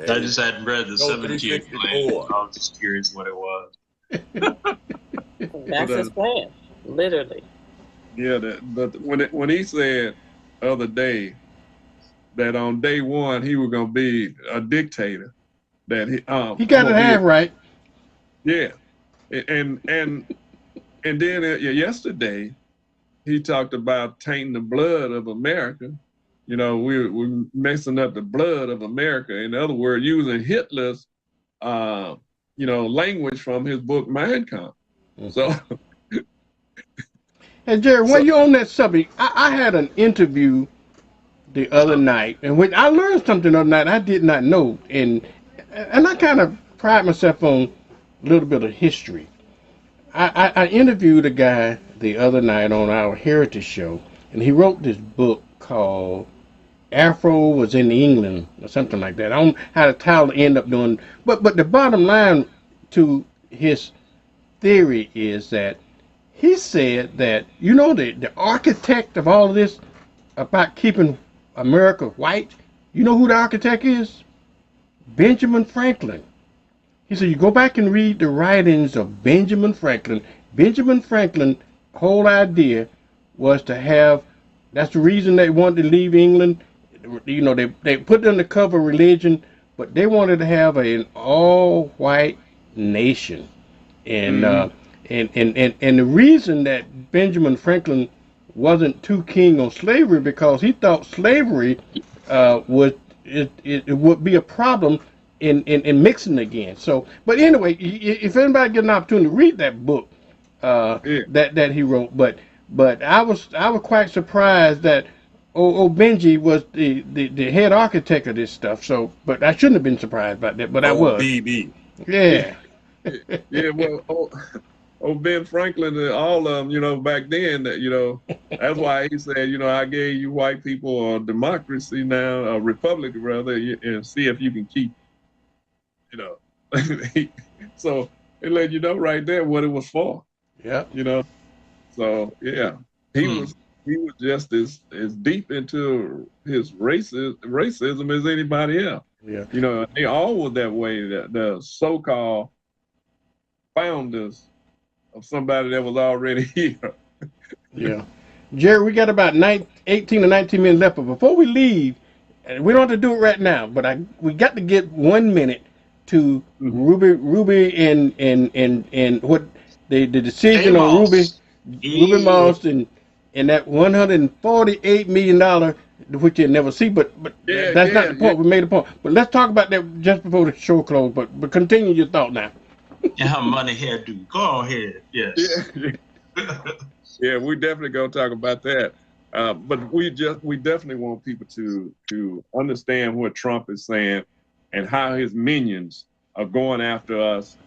I just hadn't read the 7-tier plan. I was just curious what it was. That's his plan, literally. Yeah, but when he said the other day that on day one he was gonna be a dictator, that he got it half right. Yeah, and then yesterday he talked about tainting the blood of America. We're messing up the blood of America. In other words, using Hitler's language from his book Mein Kampf. So. And Jerry, while you're on that subject, I had an interview the other night, and when I learned something the other night I did not know, and I kind of pride myself on a little bit of history. I interviewed a guy the other night on our Heritage Show, and he wrote this book called Afro Was in England or something like that. I don't know how the title end up doing, but the bottom line to his theory is that he said that, you know, the architect of all of this about keeping America white, you know who the architect is? Benjamin Franklin. He said, you go back and read the writings of Benjamin Franklin. Benjamin Franklin's whole idea was to have, that's the reason they wanted to leave England. You know, they put on the cover religion, but they wanted to have an all-white nation. And and the reason that Benjamin Franklin wasn't too keen on slavery because he thought slavery would be a problem in mixing again. So, but anyway, if anybody get an opportunity to read that book that he wrote, but I was quite surprised that Benji was the head architect of this stuff. So, but I shouldn't have been surprised about that, but I was. BB. Yeah. Yeah, well, Ben Franklin and all of them, you know, back then, you know, that's why he said, you know, I gave you white people a democracy now, a republic rather, and see if you can keep, you know. So it let you know right there what it was for. Yeah. You know, so yeah, he was just as deep into his racism as anybody else. Yeah. You know, they all were that way. The so-called founders of somebody that was already here. Yeah. Jerry, we got about 18 or 19 minutes left, but before we leave, and we don't have to do it right now, but we got to get 1 minute to Ruby and what the decision on Ruby Moss and that $148 million, which you'll never see, but that's not the point. We made a point. But let's talk about that just before the show closed. But continue your thought now. And how money hair do. Go ahead. Yes. Yeah, we definitely gonna talk about that. But we definitely want people to understand what Trump is saying and how his minions are going after us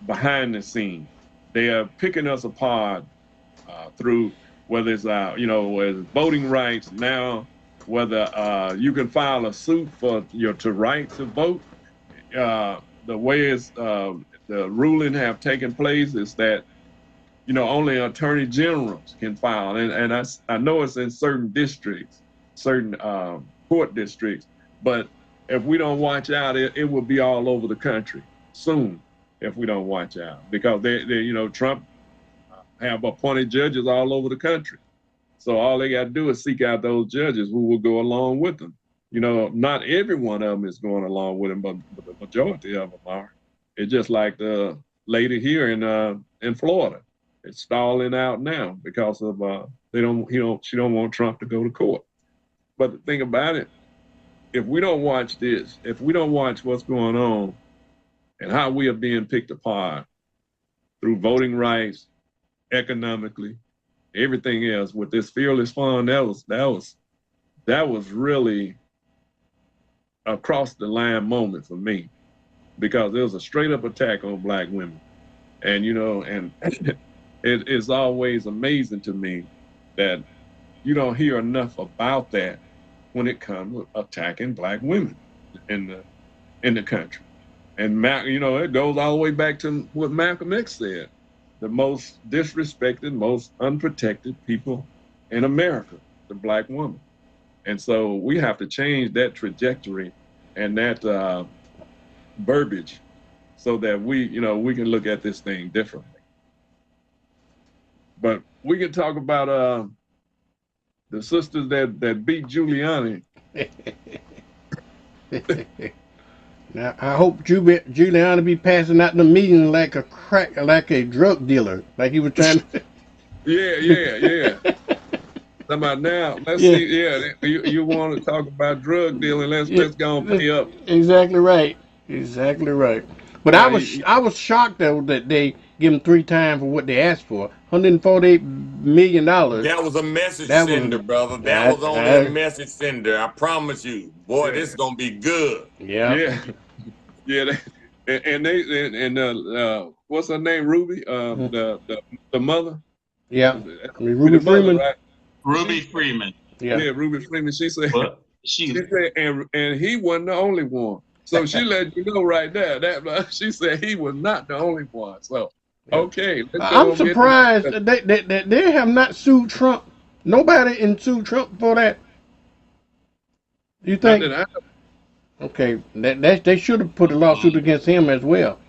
behind the scenes. They are picking us apart through whether it's whether it's voting rights now, whether you can file a suit for your right to vote. The way the ruling have taken place is that only attorney generals can file, and I know it's in certain districts, certain court districts, but if we don't watch out, it will be all over the country soon if we don't watch out, because Trump have appointed judges all over the country. So all they got to do is seek out those judges who will go along with them. Not every one of them is going along with him, but the majority of them are. It's just like the lady here in Florida. It's stalling out now because of she don't want Trump to go to court. But the thing about it, if we don't watch this, if we don't watch what's going on and how we are being picked apart through voting rights, economically, everything else with this fearless fund, that was really a cross the line moment for me, because it was a straight up attack on Black women. And it's always amazing to me that you don't hear enough about that when it comes to attacking Black women in the country. And it goes all the way back to what Malcolm X said: the most disrespected, most unprotected people in America, the Black woman. And so we have to change that trajectory and that verbiage so that we can look at this thing differently. But we can talk about the sisters that beat Giuliani. Now I hope Giuliani be passing out the meetings like a drug dealer, like he was trying to. Yeah. About now, let's see. Yeah, you want to talk about drug dealing? Let's go and pay up. Exactly right. But I was shocked though that they give him 3 times for what they asked for, $148 million. That was a message sender, brother. That was only a message sender. I promise you, boy, this is gonna be good. Yeah. And what's her name? Ruby, the mother. Yeah. With Ruby the mother, Freeman. right? Ruby Freeman. Yeah. Yeah, Ruby Freeman. She said, But she said, and he wasn't the only one. So she let you know right there that she said he was not the only one. So okay, let's go I'm and get surprised that they have not sued Trump. Nobody in sued Trump for that. You not think? that Okay, that they should have put a lawsuit against him as well.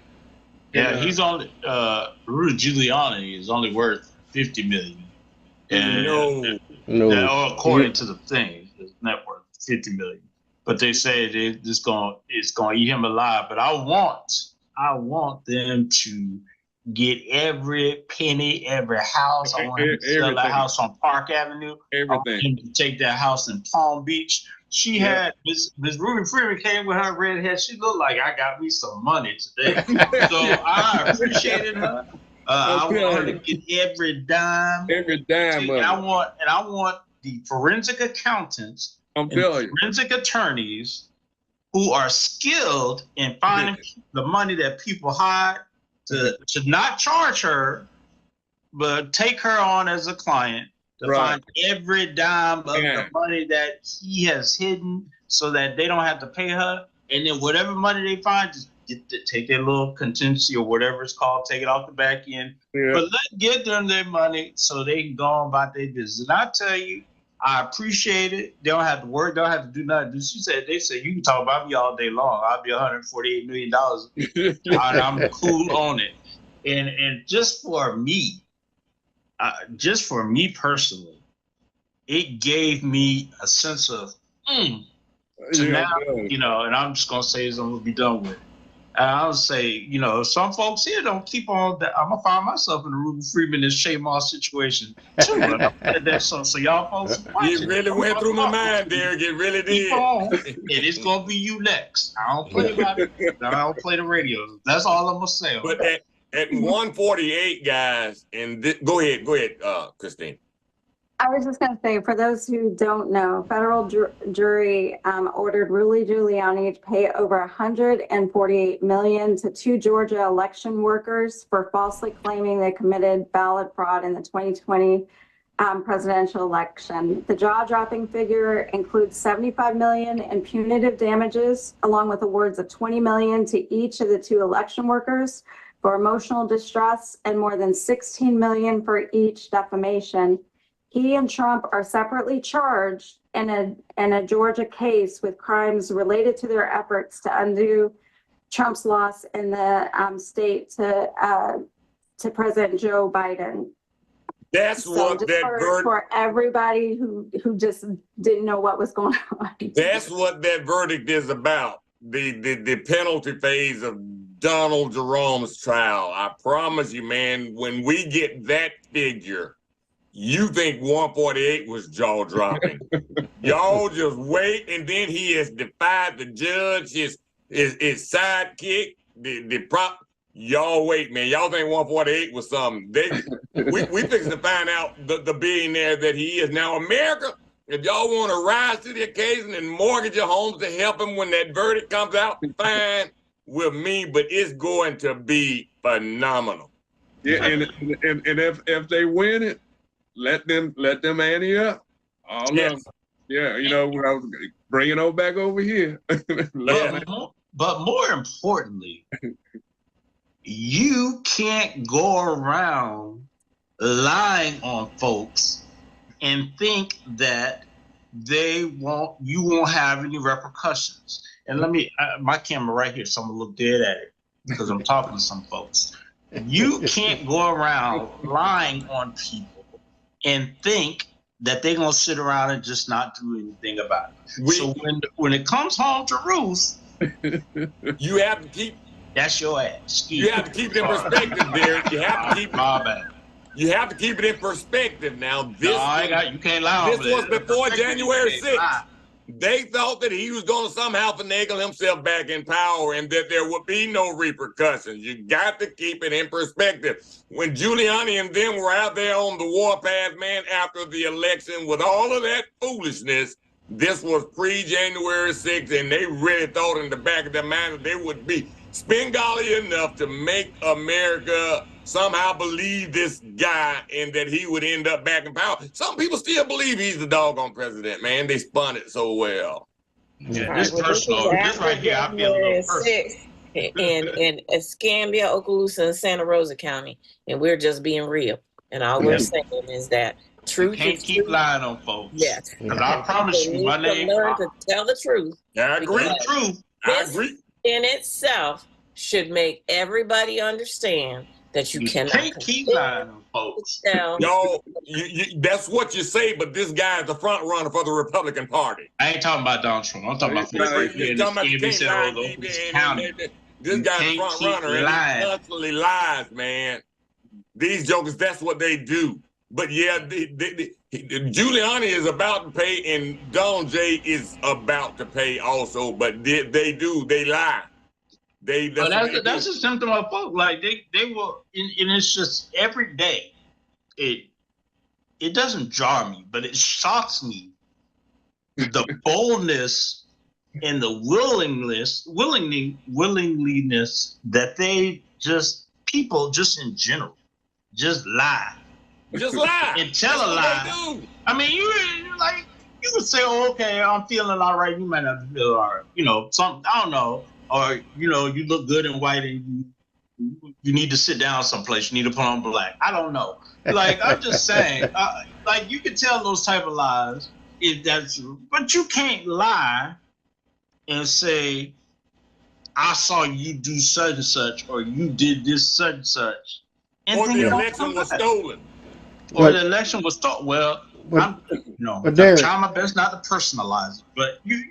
yeah, he's only Rudy Giuliani is only worth $50 million. And No, according to the thing, his net worth $50 million. But they say it's gonna eat him alive. But I want them to get every penny, every house. I want him to sell that house on Park Avenue. I want him to take that house in Palm Beach. She had Miss Ruby Freeman came with her red hair. She looked like I got me some money today. So I appreciated her. I want her to get every dime. of it. I want the forensic accountants and forensic attorneys who are skilled in finding the money that people hide to not charge her, but take her on as a client to find every dime of the money that he has hidden so that they don't have to pay her. And then whatever money they find, just take their little contingency or whatever it's called, take it off the back end. But get them their money so they can go on about their business. And I tell you, I appreciate it. They don't have to work. They don't have to do nothing. They said, you can talk about me all day long. I'll be $148 million. And I'm cool on it. And just for me personally, it gave me a sense of, now, and I'm just going to say this, I'm going to be done with it. And I'll say, some folks here don't keep on that. I'm going to find myself in a Ruby Freeman and Shay Moss situation too. So y'all folks, it really went through my mind, Derek. It really did. And it's going to be you next. I don't play about it. I don't play the radio. That's all I'm going to say. But at 148, guys, and go ahead, Christine. I was just going to say, for those who don't know, federal jury ordered Rudy Giuliani to pay over $148 million to 2 Georgia election workers for falsely claiming they committed ballot fraud in the 2020 presidential election. The jaw-dropping figure includes $75 million in punitive damages, along with awards of $20 million to each of the 2 election workers for emotional distress and more than $16 million for each defamation. He and Trump are separately charged in a Georgia case with crimes related to their efforts to undo Trump's loss in the state to President Joe Biden. That's what that verdict for everybody who just didn't know what was going on. That's what that verdict is about. The penalty phase of Donald Jerome's trial. I promise you, man, when we get that figure, you think 148 was jaw-dropping. Y'all just wait, and then he has defied the judge, his sidekick, the prop. Y'all wait, man. Y'all think 148 was something. We fixing to find out the billionaire that he is. Now, America, if y'all want to rise to the occasion and mortgage your homes to help him when that verdict comes out, fine with me, but it's going to be phenomenal. Yeah, and if they win it, let them ante up. All of them. Yeah, when I was bringing it back over here. But more importantly, you can't go around lying on folks and think that you won't have any repercussions. And let me, my camera right here, so I'm gonna look dead at it because I'm talking to some folks. You can't go around lying on people and think that they're gonna sit around and just not do anything about it. So when it comes home to roost, you have to keep. That's your ass. You have to keep it in perspective, Derek. You have to keep it. You have to keep it in perspective. Now, this you can't lie. This was before January 6th. They thought that he was going to somehow finagle himself back in power and that there would be no repercussions. You got to keep it in perspective. When Giuliani and them were out there on the warpath, man, after the election with all of that foolishness, this was pre-January 6th, and they really thought in the back of their mind that they would be Spengali enough to make America somehow believed this guy and that he would end up back in power. Some people still believe he's the doggone president, man. They spun it so well. Yeah, All this right, well, personal. is This right here, I feel a January little personal. 6th in Escambia, Okaloosa, and Santa Rosa County, and we're just being real. And all we're saying is that You truth can't is keep truth. lying on folks. Yes. Because I promise People you, my need to name. learn to tell the truth. I agree. The truth. I This agree. in itself should make everybody understand that you You cannot can't keep lying on folks. tell. Yo, that's what you say, but this guy is the front runner for the Republican Party. I ain't talking about Donald Trump. I'm talking about folks right here You're in talking about you this can't lie, county. this You guy's the can't front keep runner, and lying. he constantly lies, man. These jokers, that's what they do. But yeah, Giuliani is about to pay, and Donald J is about to pay also. But they lie. That's a symptom of folk. Like they will, and it's just every day. It doesn't jar me, but it shocks me. The boldness and the willingness that people just in general just lie. Just lie and tell a lie. I mean, you would say, oh, okay, I'm feeling all right. You might not feel all right. You know, I don't know. Or, you know, you look good in white and you need to sit down someplace. You need to put on black. I don't know. Like, I'm just saying, like, you can tell those type of lies if that's true. But you can't lie and say, I saw you do such and such, or you did this such and such. And or the election was stolen. Or the election was stolen. Well, I'm trying my best not to personalize it, but you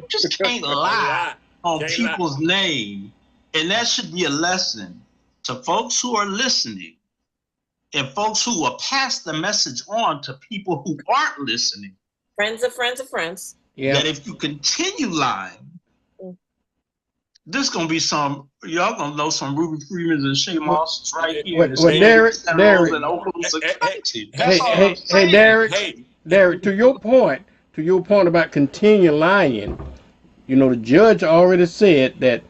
just can't lie on people's name, and that should be a lesson to folks who are listening, and folks who will pass the message on to people who aren't listening. Friends of friends of friends. Yeah. That if you continue lying, this gonna be y'all gonna know some Ruby Freemans and Shay Mosses right here. Derek, Derek, to your point about continue lying, you know, the judge already said that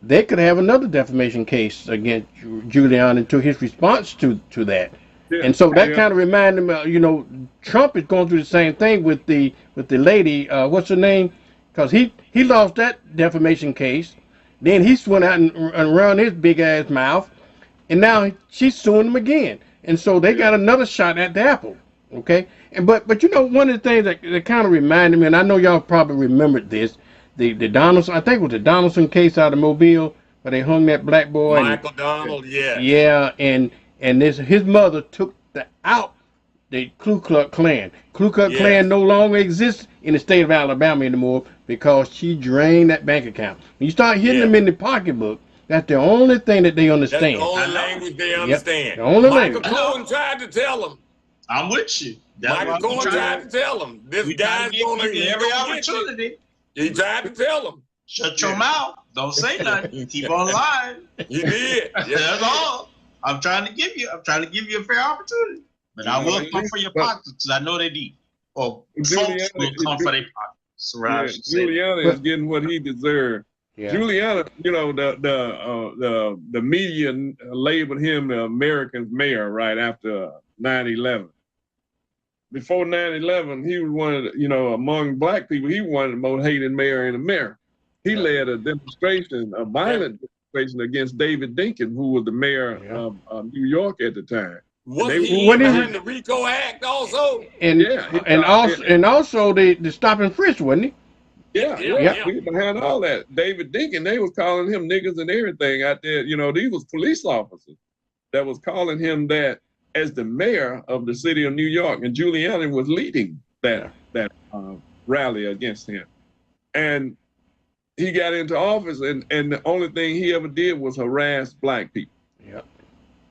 they could have another defamation case against Giuliani to his response to that. Yeah. And so that kind of reminded me, you know, Trump is going through the same thing with the lady, what's her name? Because he lost that defamation case. Then he went out and run his big ass mouth, and now she's suing him again. And so they got another shot at the apple. Okay, but you know, one of the things that kind of reminded me, and I know y'all probably remembered this, the Donaldson, I think it was the Donaldson case out of Mobile where they hung that black boy. Michael Donald, yeah. Yeah, and his mother took the Ku Klux Klan. Ku Klux Klan no longer exists in the state of Alabama anymore because she drained that bank account. When you start hitting them in the pocketbook, that's the only thing that they understand. That's the only language they understand. Yep. The only Michael language. Cohen tried to tell them. I'm with you. Michael Cohen tried to tell them. This guy's going to get every opportunity. He tried to tell them. Shut your mouth. Don't say nothing. Keep on lying. He did. That's all. I'm trying to give you a fair opportunity. But I will come for your pockets because I know they need. Or folks will come for their pockets. Giuliani is getting what he deserved. Yeah. Giuliani, you know, the media labeled him the American's mayor right after 9/11. Before 9/11, he was one of the, you know, among black people, he was one of the most hated mayor in America. He led a demonstration, a violent demonstration against David Dinkins, who was the mayor of New York at the time. Was he behind the RICO Act also? And also the stop and frisk, wasn't he? Yeah. We behind all that. David Dinkins, they was calling him niggas and everything out there. You know, these was police officers that was calling him that as the mayor of the city of New York, and Giuliani was leading that rally against him. And he got into office, and the only thing he ever did was harass black people. Yep.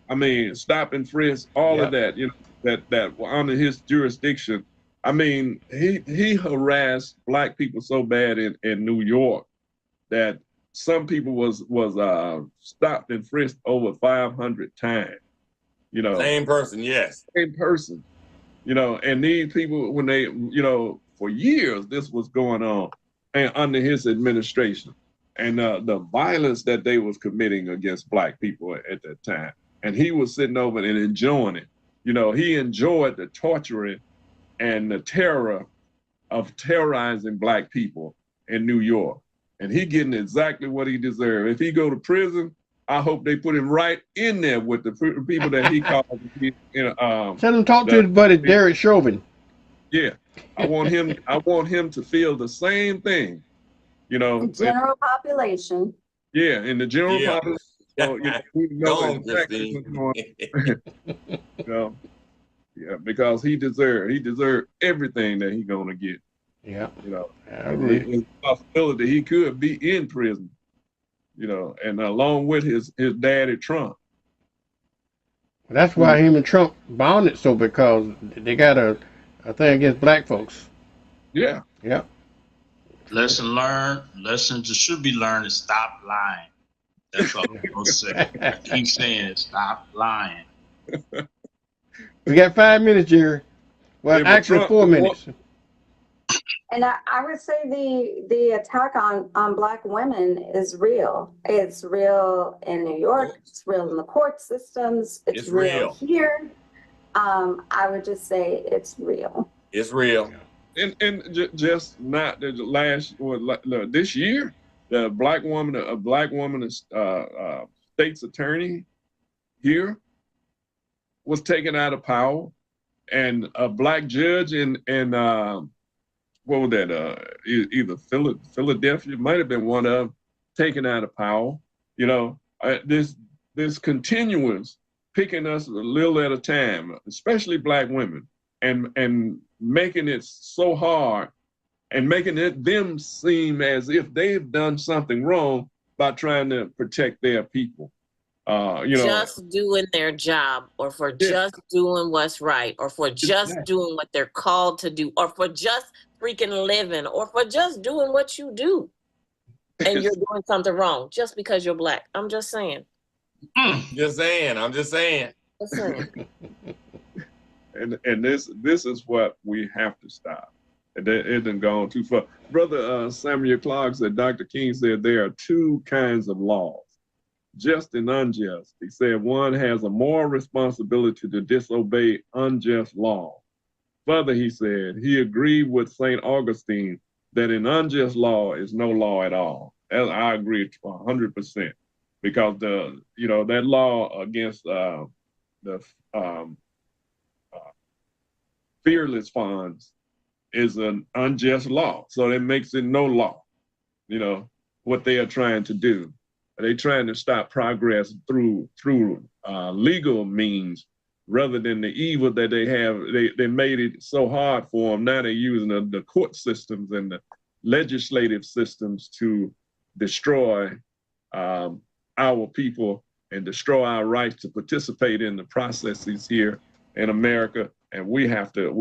I mean, stop and frisk, all of that, you know, that were under his jurisdiction. I mean, he harassed black people so bad in New York that some people was stopped and frisked over 500 times. You know, same person, yes. Same person. You know, and these people, when they, you know, for years this was going on and under his administration, and the violence that they was committing against black people at that time. and he was sitting over and enjoying it. You know, he enjoyed the torturing and the terror of terrorizing Black people in New York. And he getting exactly what he deserved. If he go to prison, I hope they put him right in there with the people that he called. Tell him talk to his buddy Derek Chauvin. Yeah, I want him to feel the same thing. You know, The general population. Yeah, in the general population. So, we know exactly what's going on. You know, yeah, because he deserved everything that he's gonna get. Yeah, you know, it's a possibility he could be in prison. You know, and along with his daddy Trump. That's why him and Trump bonded so, because they got a thing against Black folks. Yeah. Yeah. Lesson learned. Lessons that should be learned is stop lying. That's all I'm gonna say. I keep saying it. Stop lying. We got 5 minutes, Jerry. Well, actually 4 minutes. And I would say the attack on Black women is real. It's real in New York. It's real in the court systems. It's real here. I would just say it's real. It's real. And just not the last this year, a black woman, state's attorney here was taken out of power, and a Black judge in what was that? Either Philadelphia, might have been one of them, taken out of power. You know, this continuous picking us a little at a time, especially Black women, and making it so hard and making them seem as if they've done something wrong by trying to protect their people. You know, just doing their job, or for just doing what's right, or for just doing what they're called to do, or for just freaking living, or for just doing what you do. And you're doing something wrong just because you're Black. I'm just saying. Just saying. I'm just saying. Just saying. And this is what we have to stop. It hasn't gone too far. Brother Samuel Clark said, Dr. King said there are two kinds of laws, just and unjust. He said one has a moral responsibility to disobey unjust law. Further, he said he agreed with St. Augustine that an unjust law is no law at all. And I agree 100%, because that law against the fearless funds is an unjust law. So that makes it no law. You know what they are trying to do. They're trying to stop progress through legal means rather than the evil that they have. They made it so hard for them. Now they're using the court systems and the legislative systems to destroy our people and destroy our rights to participate in the processes here in America. And we have to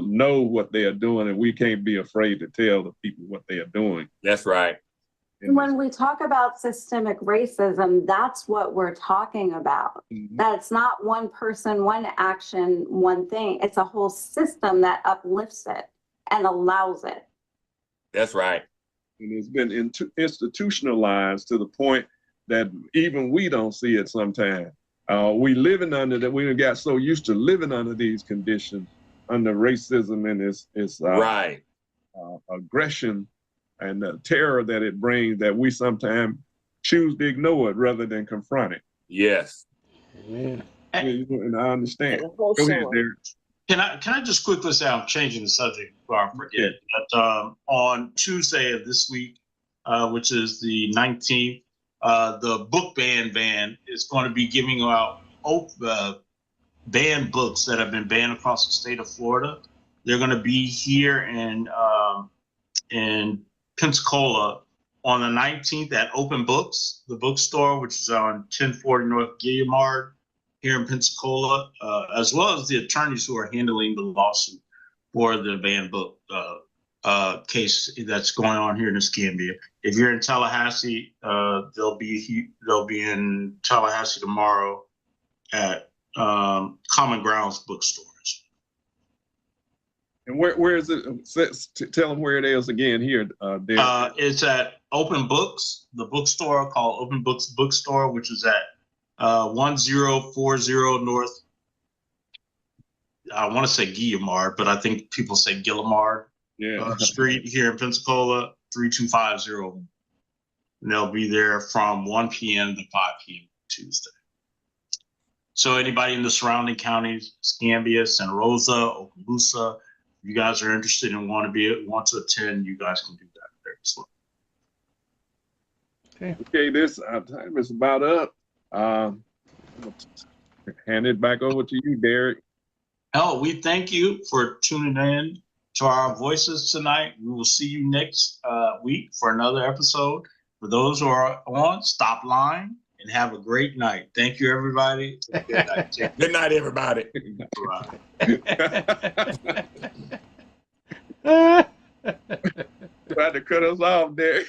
know what they are doing, and we can't be afraid to tell the people what they are doing. That's right. When we talk about systemic racism, that's what we're talking about. Mm-hmm. That it's not one person, one action, one thing. It's a whole system that uplifts it and allows it. That's right. And it's been institutionalized to the point that even we don't see it sometimes. We living under that. We got so used to living under these conditions, under racism and its right aggression and the terror that it brings, that we sometimes choose to ignore it rather than confront it. Yes. Yeah. And I understand. Go ahead, Derek. Can I just quickly say, I'm changing the subject before I forget, that on Tuesday of this week, which is the 19th, the book ban is going to be giving out banned books that have been banned across the state of Florida. They're going to be here in Pensacola on the 19th at Open Books, the bookstore, which is on 1040 North Guillemard here in Pensacola, as well as the attorneys who are handling the lawsuit for the banned book case that's going on here in Escambia. If you're in Tallahassee, they'll be in Tallahassee tomorrow at Common Grounds bookstores. And where is it? Tell them where it is again here. It's at Open Books, the bookstore called Open Books Bookstore, which is at 1040 North. I want to say Guillemard, but I think people say Guillemard Street here in Pensacola, 32501. And they'll be there from 1 p.m. to 5 p.m. Tuesday. So anybody in the surrounding counties, Escambia, Santa Rosa, Okaloosa, if you guys are interested and want to attend, you guys can do that there as well. Okay, this time is about up. Hand it back over to you, Derek. Oh, we thank you for tuning in to our voices tonight. We will see you next week for another episode. For those who are on, stop line and have a great night. Thank you, everybody. Good night. Good night, everybody. Tried to cut us off, Derek.